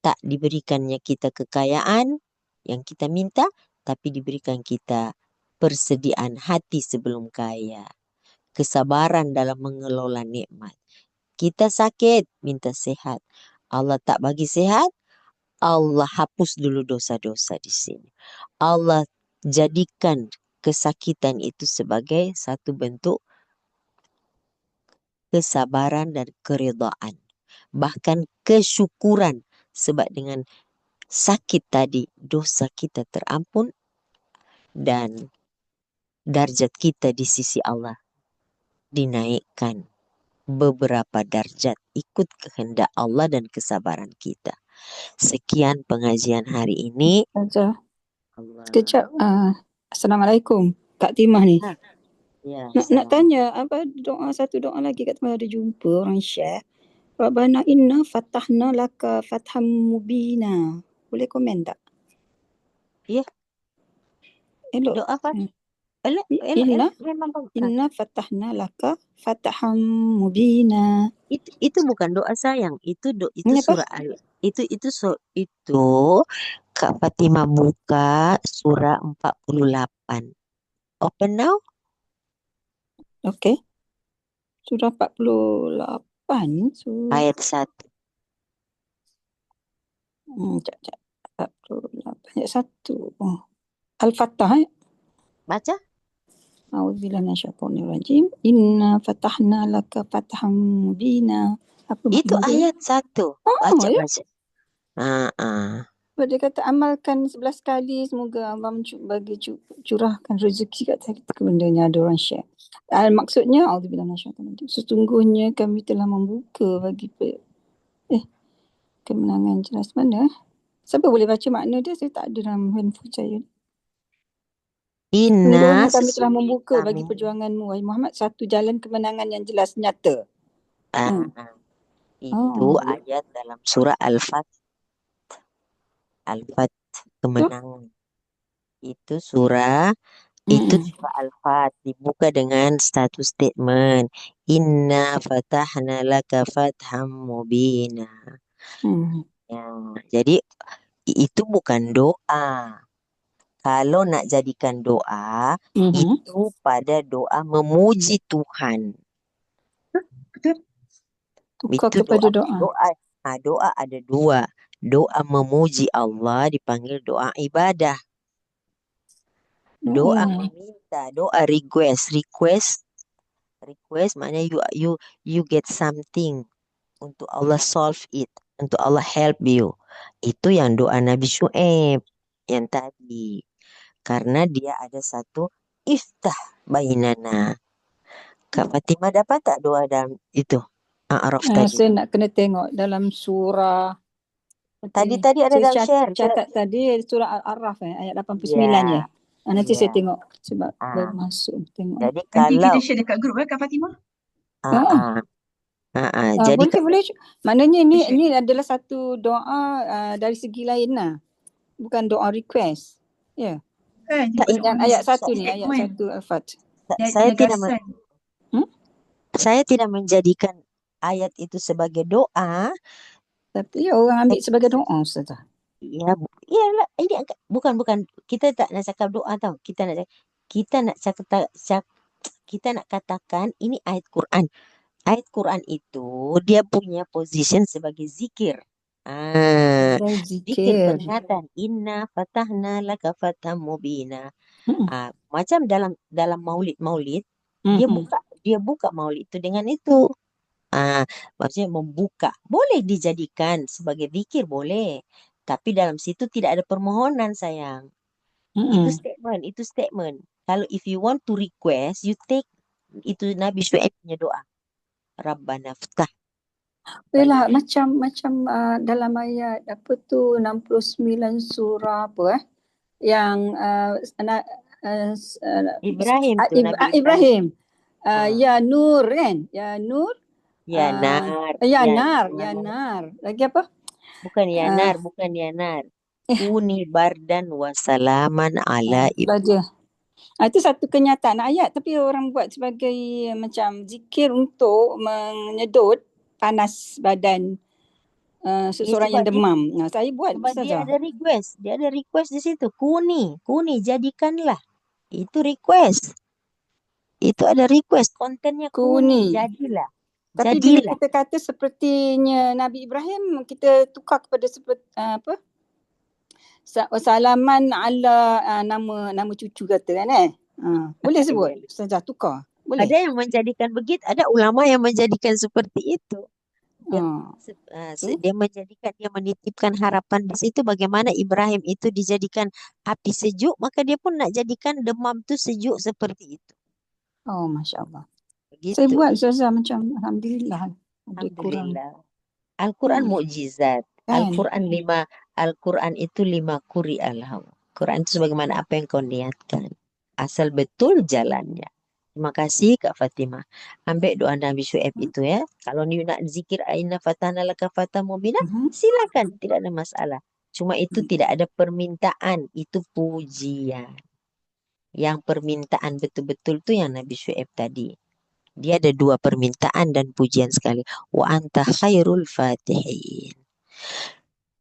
Tak diberikannya kita kekayaan yang kita minta, tapi diberikan kita persediaan hati sebelum kaya. Kesabaran dalam mengelola nikmat. Kita sakit, minta sehat. Allah tak bagi sehat, Allah hapus dulu dosa-dosa di sini. Allah jadikan kesakitan itu sebagai satu bentuk kesabaran dan keridhaan. Bahkan kesyukuran, sebab dengan sakit tadi dosa kita terampun dan darjat kita di sisi Allah dinaikkan beberapa darjat ikut kehendak Allah dan kesabaran kita. Sekian pengajian hari ini. Saja. Allah. Sekejap. Assalamualaikum. Kak Timah ni. Ya, Nak tanya, apa satu doa lagi Kak Timah ada jumpa orang share. Rabbana inna fatahna laka fatham mubina. Boleh komen tak? Ya. Elok. Doa apa? Elok, memang bagus. Inna fatahna laka fatham mubina. Itu bukan doa sayang, itu Ini apa? surah itu Kak Fatimah buka surah 48. Open now. Okey. Surah 48. Ayat 1. Sekejap. 48. Ayat 1. Al-Fatah. Baca. A'udzubillahi minasyaitonirrajim. Inna fatahna laka fatham mubina. Apa Itu makna dia? ayat 1. Baca, ya? baca. Dia kata amalkan 11 kali, semoga Allah bagi curahkan rezeki kat kita. Bendanya ada orang share. Maksudnya a'udzubillahi minasyaitonirrajim. Sesungguhnya kami telah membuka bagi kemenangan jelas. Mana? Siapa boleh baca makna dia? Saya tak ada dalam handphone saya. Inna Sesungguhnya kami telah membuka kami. bagi perjuanganmu, wahai Muhammad, satu jalan kemenangan yang jelas nyata. Itu ayat dalam surah Al-Fat. Al-Fat, kemenangan. Itu surah Al-Fat dibuka dengan satu statement. Inna fatahna laka fatham mubina. Ya, jadi itu bukan doa. Kalau nak jadikan doa, itu pada doa memuji Tuhan. Tukar Itu kepada doa. Doa ada dua. Doa memuji Allah dipanggil doa ibadah. Doa meminta, doa request maknanya you get something untuk Allah solve it, untuk Allah help you. Itu yang doa Nabi Syuaib yang tadi. Karena dia ada satu iftah bainana. Kak Fatimah dapat tak doa dalam itu? A'raf tadi. Saya nak kena tengok dalam surah. Tadi ada dalam share. Catat tadi surah Al-Araf ayat 89 ya. Nanti saya tengok sebab baru masuk tengok. Jadi Nanti kalau kita share dekat grup Kak Fatimah. jadi boleh. Maknanya ini adalah satu doa dari segi lain lah. Bukan doa request. Ya. Ayat 1 ni, ayat 1 Al-Fat. Saya tidak menjadikan ayat itu sebagai doa. Tapi orang ambil sebagai doa, Ustaz. Ya, ini bukan kita tak nak cakap doa tau. Kita nak katakan ini ayat Quran. Ayat Quran itu dia punya position sebagai zikir. Zikir peringatan. Inna fatahna laka fatham mubina. Macam dalam maulid dia buka maulid itu dengan itu. Maksudnya membuka. Boleh dijadikan sebagai zikir, boleh. Tapi dalam situ tidak ada permohonan sayang. Itu statement. Kalau if you want to request, you take itu Nabi Syuaib punya doa. Rabbana ftah. Yalah, macam dalam ayat 69 surah yang Ibrahim tu Nabi Ibrahim. Ya Nur kan? Ya Nur. Ya Nar. Ya Nar. Lagi apa? Bukan ya Nar. Kuni bardan wa salaman ala Ibrahim. Itu satu kenyataan ayat, tapi orang buat sebagai macam zikir untuk menyedot panas badan seseorang yang sebab dia demam. Saya buat sebab dia Ustazah. ada request. Dia ada request di situ. Kuni jadikanlah. Itu request. Itu ada request. Kontennya kuni, Kuni. jadilah. Tapi bila Jadilah. kita kata sepertinya Nabi Ibrahim, kita tukar kepada seperti salaman ala nama cucu kata kan boleh sebut Ya. Ustazah, tukar boleh. Ada yang menjadikan begitu, ada ulama yang menjadikan seperti itu. Dia menjadikan, dia menitipkan harapan di situ bagaimana Ibrahim itu dijadikan api sejuk, maka dia pun nak jadikan demam tu sejuk seperti itu. Masya Allah. Begitu. Saya buat Ustazah macam Alhamdulillah. Alhamdulillah. Al-Quran mukjizat. Kan? Al-Quran itu 5 quri'al. Quran itu sebagaimana apa yang kau niatkan. Asal betul jalannya. Terima kasih Kak Fatimah. Ambil doa Nabi Syuaib itu ya. Kalau ni nak zikir Aina Fatana Laka Fatah Mubina, silakan. Tidak ada masalah. Cuma itu tidak ada permintaan. Itu pujian. Yang permintaan betul-betul tu yang Nabi Syuaib tadi. Dia ada 2 permintaan dan pujian sekali. Wa anta khairul fatihin.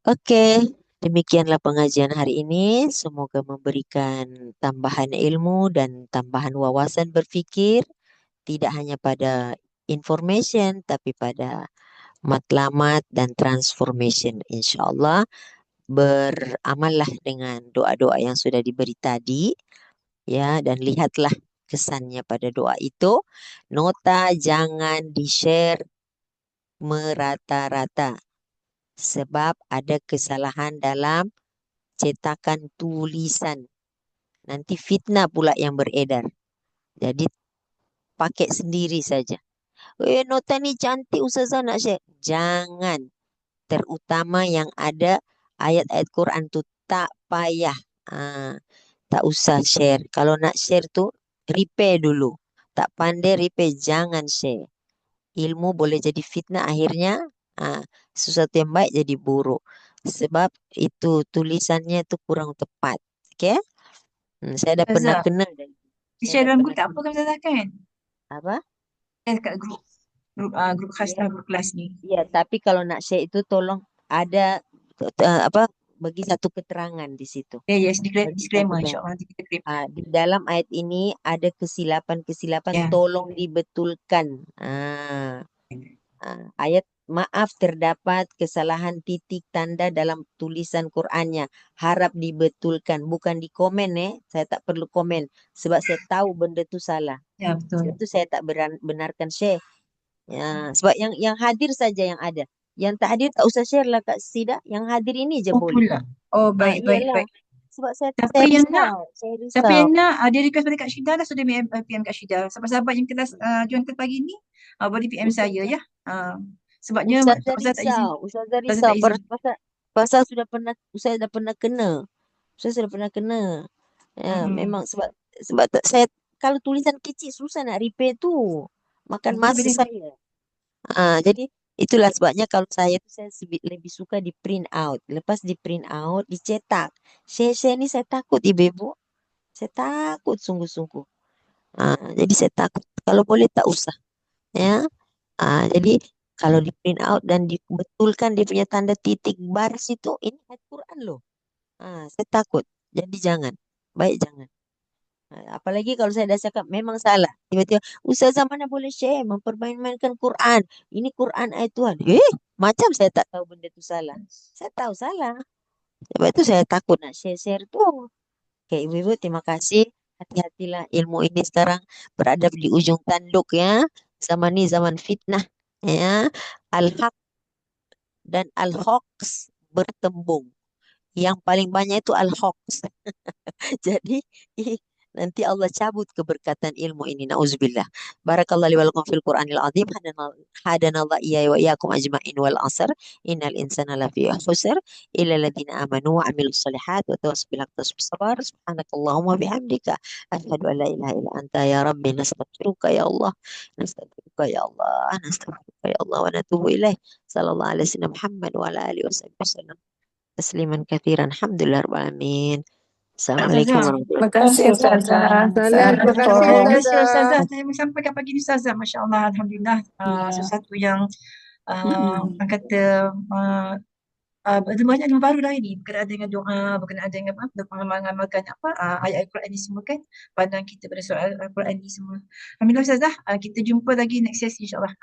Okey, demikianlah pengajian hari ini. Semoga memberikan tambahan ilmu dan tambahan wawasan berfikir. Tidak hanya pada information, tapi pada matlamat dan transformation. InsyaAllah beramallah dengan doa-doa yang sudah diberi tadi. Ya, dan lihatlah kesannya pada doa itu. Nota jangan di-share merata-rata. Sebab ada kesalahan dalam cetakan tulisan. Nanti fitnah pula yang beredar. Jadi pakai sendiri saja. Nota ni cantik Ustazah nak share. Jangan. Terutama yang ada ayat-ayat Quran tu tak payah. Tak usah share. Kalau nak share tu repair dulu. Tak pandai repair, jangan share. Ilmu boleh jadi fitnah, akhirnya sesuatu yang baik jadi buruk. Sebab itu tulisannya tu kurang tepat. Okey? Saya dah pernah Ustazah, kena. share dalam grup tak apa kan Ustazah kan? Apa? Share kat grup khas grup kelas ni. Ya, tapi kalau nak share itu tolong ada bagi satu keterangan di situ. Yes, Bagi disclaimer satu insyaAllah nanti kita claim. di dalam ayat ini ada kesilapan-kesilapan, tolong dibetulkan. Ayat maaf terdapat kesalahan titik tanda dalam tulisan Qurannya. Harap dibetulkan. Bukan di komen saya tak perlu komen. Sebab saya tahu benda tu salah. Ya, betul. Sebab tu saya tak benarkan share. Ya, sebab yang hadir saja yang ada. Yang tak hadir tak usah share lah Kak Sida. Yang hadir ini je boleh. Pula. Baik. Sebab saya Siapa yang nak risau. dia request pada Kak Syida dah, sudah PM Kak Syida. Sahabat-sahabat yang kelas join kelas pagi ni boleh PM saya ya. Sebabnya Ustazah tak izin. Ustazah risau pasal saya dah pernah kena. Saya sudah pernah kena. Ya, memang sebab saya kalau tulisan kecil susah nak repair tu. Makan masa saya. Jadi itulah sebabnya kalau saya lebih suka di print out. Lepas di print out, dicetak. Share ni saya takut ibu-ibu. Saya takut sungguh-sungguh. Jadi saya takut. Kalau boleh tak usah. Ya. Jadi kalau di print out dan dibetulkan dia punya tanda titik baris itu, ini ayat Quran loh. Saya takut. Jadi jangan. Baik jangan. Apalagi kalau saya dah cakap memang salah. Tiba-tiba, Ustazah mana boleh share mempermain-mainkan Quran. Ini Quran ayat Tuhan. Macam saya tak tahu benda tu salah. Saya tahu salah. Sebab itu saya takut nak share-share tu. Okay, ibu-ibu terima kasih. Hati-hatilah ilmu ini sekarang berada di ujung tanduk ya. Zaman ni zaman fitnah. Ya. Al-haq dan al-hoax bertembung. Yang paling banyak itu al-hoax. Jadi nanti Allah cabut keberkatan ilmu ini. Nauzubillah. Barakallahu li wa lakum fil Qur'anil azim. Hadanallahu iyaya wa iyyakum ajma'in wal 'asr. Innal insana lafi khusr illa alladziina amanu wa 'amilus shalihat wa tawassaw bil haqqi wa sabar. Subhanakallahumma bihamdika asyhadu an la ilaha illa anta ya rabbi nastaghfiruka ya Allah. Nastaghfiruka ya Allah. Nastaghfiruka ya Allah wa natubu ilaih. Sallallahu alaihi wasallam Muhammad wa ala alihi wasallam. Tasliman katsiran. Alhamdulillah rabbil alamin. Assalamualaikum Ustazah. warahmatullahi Terima kasih Ustazah. Salam, terima kasih Terima Assalamualaikum. kasih Ustazah. Ustazah. Saya sampaikan pagi ni Ustazah. Masya Allah, Alhamdulillah. Ya. Sesuatu yang Mm-mm. orang kata ada banyak yang baru dah ini berkenaan dengan doa, berkenaan dengan apa, mengamalkan apa ayat Al-Quran ni semua kan, pandang kita pada soal Al-Quran ni semua. Alhamdulillah Ustazah, kita jumpa lagi next sesi insyaAllah.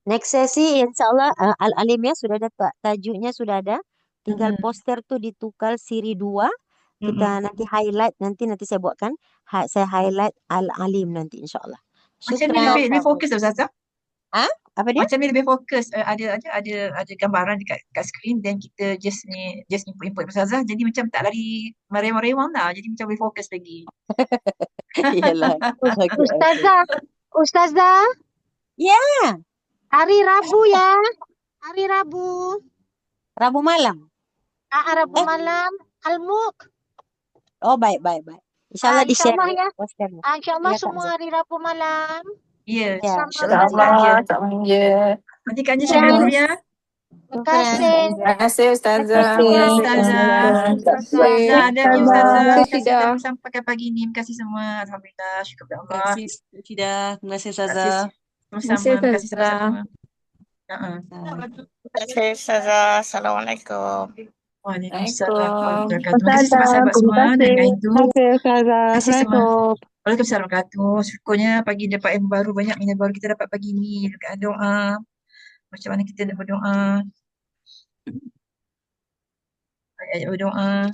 Next sesi insyaAllah Al-Alim ya sudah ada tajuknya sudah ada. Tinggal Mm-mm. poster tu ditukar siri 2. Mm-mm. Kita nanti highlight nanti saya buatkan. Saya highlight Al-Alim nanti insyaAllah. Macam ni Syukran. lebih fokus tau Ustazah. Apa dia? Macam ni lebih fokus, ada gambaran dekat skrin, then kita just input Ustazah, jadi macam tak lari merewang-rewang lah, jadi macam lebih fokus lagi. Iyalah. Okey, okey. Ustazah, Ustazah, Ya, hari Rabu ya. Hari Rabu. Rabu malam. Rabu malam. Al-Muq. Oh, baik. InsyaAllah di-share InsyaAllah ya. posternya. InsyaAllah Ya, Kak semua Zah. hari Rabu malam. Ya, Ya, Sama insyaAllah. nanti Kak Anja. InsyaAllah, tak manja. Nanti Kak Anja Ya. share kat grup ya. Terima kasih. Terima kasih Ustazah. Terima Terima kasih Ustazah. Ustazah. Ustazah, love you Ustazah. Ustazah. Terima kasih telah sampaikan pagi ni. Terima kasih semua. Alhamdulillah. Syukur kepada Terima Allah. kasih Syida. Terima kasih Terima kasih Ustazah. sama-sama. Terima kasih sama-sama. Terima kasih Ustazah. Assalamualaikum. Waalaikumsalam warahmatullahi Assalamualaikum. wabarakatuh. Terima kasih sahabat-sahabat semua. Dan dengan itu, Ustazah. terima kasih semua. Waalaikumsalam warahmatullahi wabarakatuh. Syukurnya pagi dapat ilmu baru, banyak ilmu baru kita dapat pagi ni. Dekat doa. Macam mana kita nak berdoa. Ayat berdoa.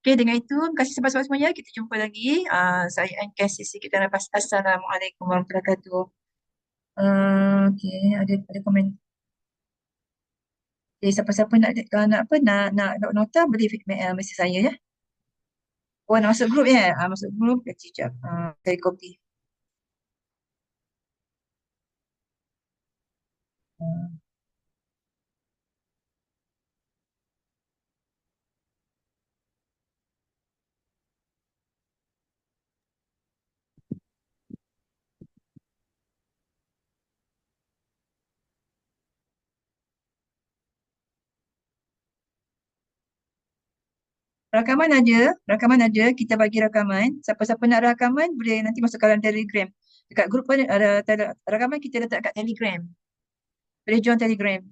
Okey, dengan itu, terima kasih sahabat-sahabat semuanya. Kita jumpa lagi. Saya endkan sesi kita lepas. Assalamualaikum warahmatullahi wabarakatuh. Okey, ada komen. Okey, siapa-siapa nak nota boleh mesej saya ya. Oh, nak masuk grup ya? Masuk grup, sekejap. Saya copy. Rakaman ada, kita bagi rakaman. Siapa-siapa nak rakaman boleh nanti masuk dalam Telegram. Dekat grup pun ada rakaman kita letak kat Telegram. Boleh join Telegram.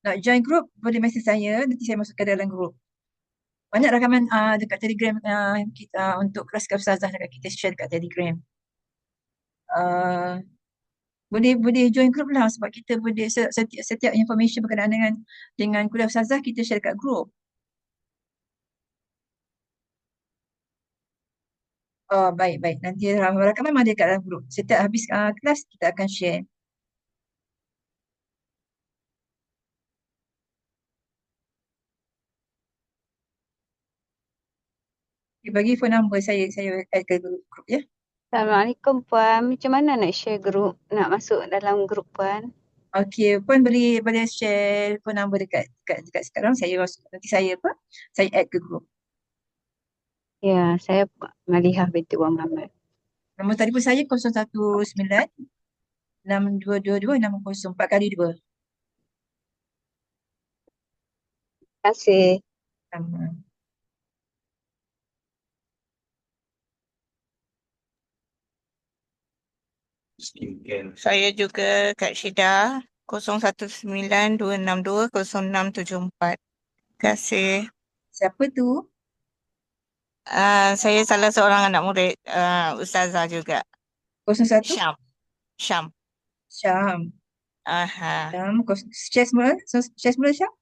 Nak join grup boleh mesej saya, nanti saya masuk ke dalam grup. Banyak rakaman dekat Telegram kita untuk kelas Ustazah dekat kita share dekat Telegram. Boleh join grup lah sebab kita boleh setiap information berkenaan dengan kuliah Ustazah kita share dekat grup. Baik. Nanti rakaman ada kat dalam grup. Setiap habis kelas kita akan share. Bagi phone number saya add ke grup ya. Assalamualaikum Puan. Macam mana nak share grup? Nak masuk dalam grup Puan? Okey, Puan boleh share phone number dekat sekarang. Nanti saya add ke grup. Ya, saya Malihah binti Wan Muhammad. Nombor telefon saya 019 6222 604 kali 2. Terima kasih. Sama. Saya juga Kak Syida 0192620674. Terima kasih. Siapa tu? Saya salah seorang anak murid Ustazah juga. 01 Syam. Syam. Aha. Syam. Share semula Syam.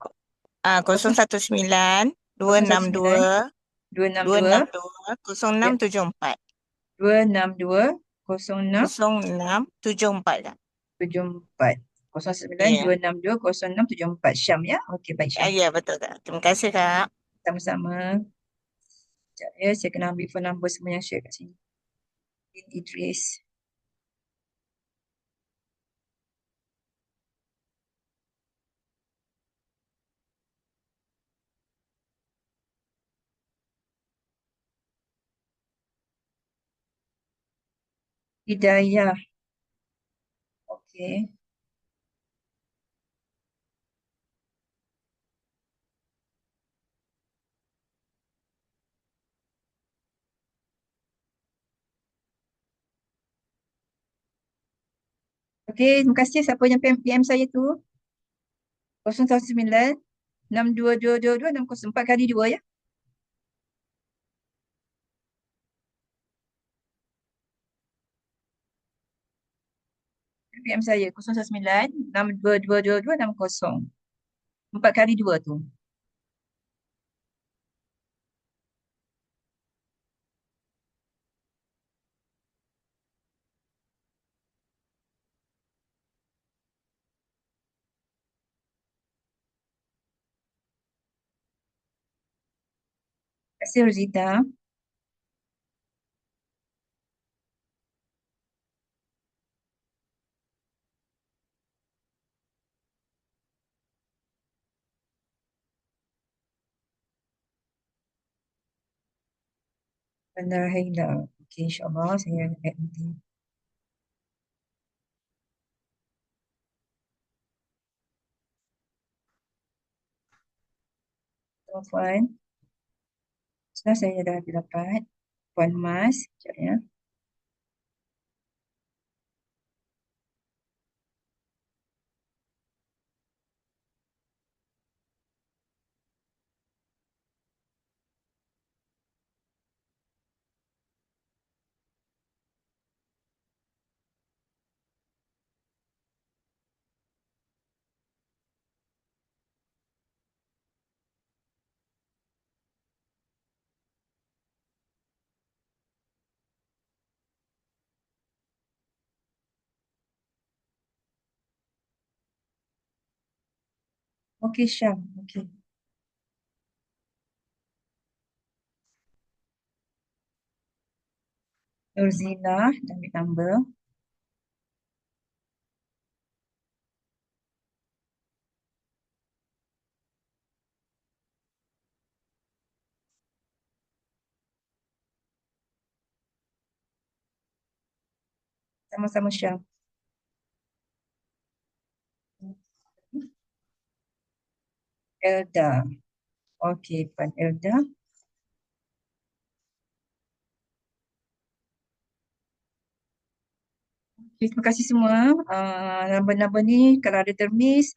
019 262 262 0674. 262 06 0674 lah. 74. 09 262 0674 Syam ya. Okey, baik Syam. Ya, betul tak? Terima kasih Kak. Sama-sama. Sekejap ya, saya kena ambil phone number semua yang share kat sini. Idris. Hidayah. Okey. Okey, terima kasih siapa yang PM saya tu. 019 6222 604 4 kali 2 ya. PM saya 019 6222 60. 4 kali 2 tu. Terima kasih Rosita. Bandar Haida. Okey, insyaAllah saya add nanti. Puan. Sudah saya dah dapat. Puan Mas. Sekejap ya. Okey Syam. Okey. Nurzila, dah ambil number. Sama-sama Syam. Elda. Okey, Puan Elda. Okay, terima kasih semua. Number-number ni kalau ada termiss,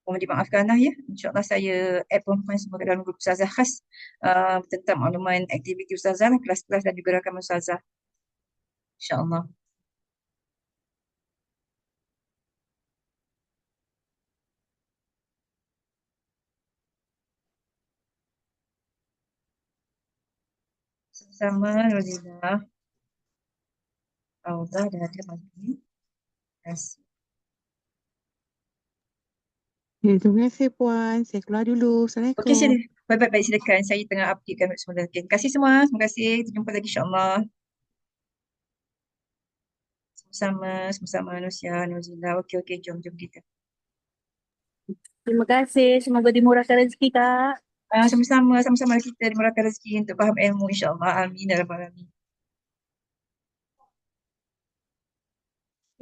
mohon dimaafkan lah ya. InsyaAllah saya add perempuan semua ke dalam grup Ustazah khas tentang makluman aktiviti Ustazah, kelas-kelas dan juga rakaman Ustazah. InsyaAllah. Sama-sama Rozina. Allah dah ada lagi. Terima kasih. Ya, terima kasih Puan. Saya keluar dulu. Assalamualaikum. Okey, sila. Baik-baik, silakan. Saya tengah updatekan semula. Okay. Terima kasih semua. Terima kasih. Kita jumpa lagi insyaAllah. Sama-sama Nusia, Nuzila. Okey, jom kita. Terima kasih. Semoga dimurahkan rezeki, Kak. Sama-sama kita dimurahkan rezeki untuk faham ilmu insyaAllah. Amin. Ya Rabbal Alamin.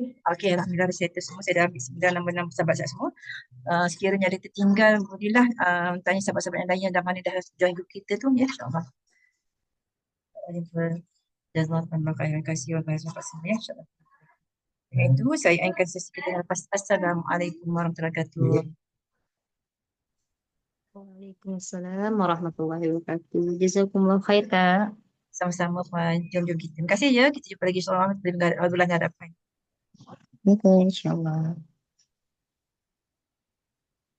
Okey, Alhamdulillah dah settle semua. Saya dah ambil 9 nombor-nombor sahabat saya semua. Sekiranya ada tertinggal, Alhamdulillah, tanya sahabat-sahabat yang lain yang dah mana dah join grup kita tu, ya insyaAllah. Jazakallah khairan. Terima kasih sahabat semua ya insyaAllah. Dengan itu, saya akan sesi kita lepas. Assalamualaikum warahmatullahi wabarakatuh. Waalaikumsalam warahmatullahi wabarakatuh. Jazakumullah khair, Kak. Sama-sama Puan. Jom kita. Terima kasih ya. Kita jumpa lagi insyaAllah. Alhamdulillah hadapan. Oke, insyaAllah.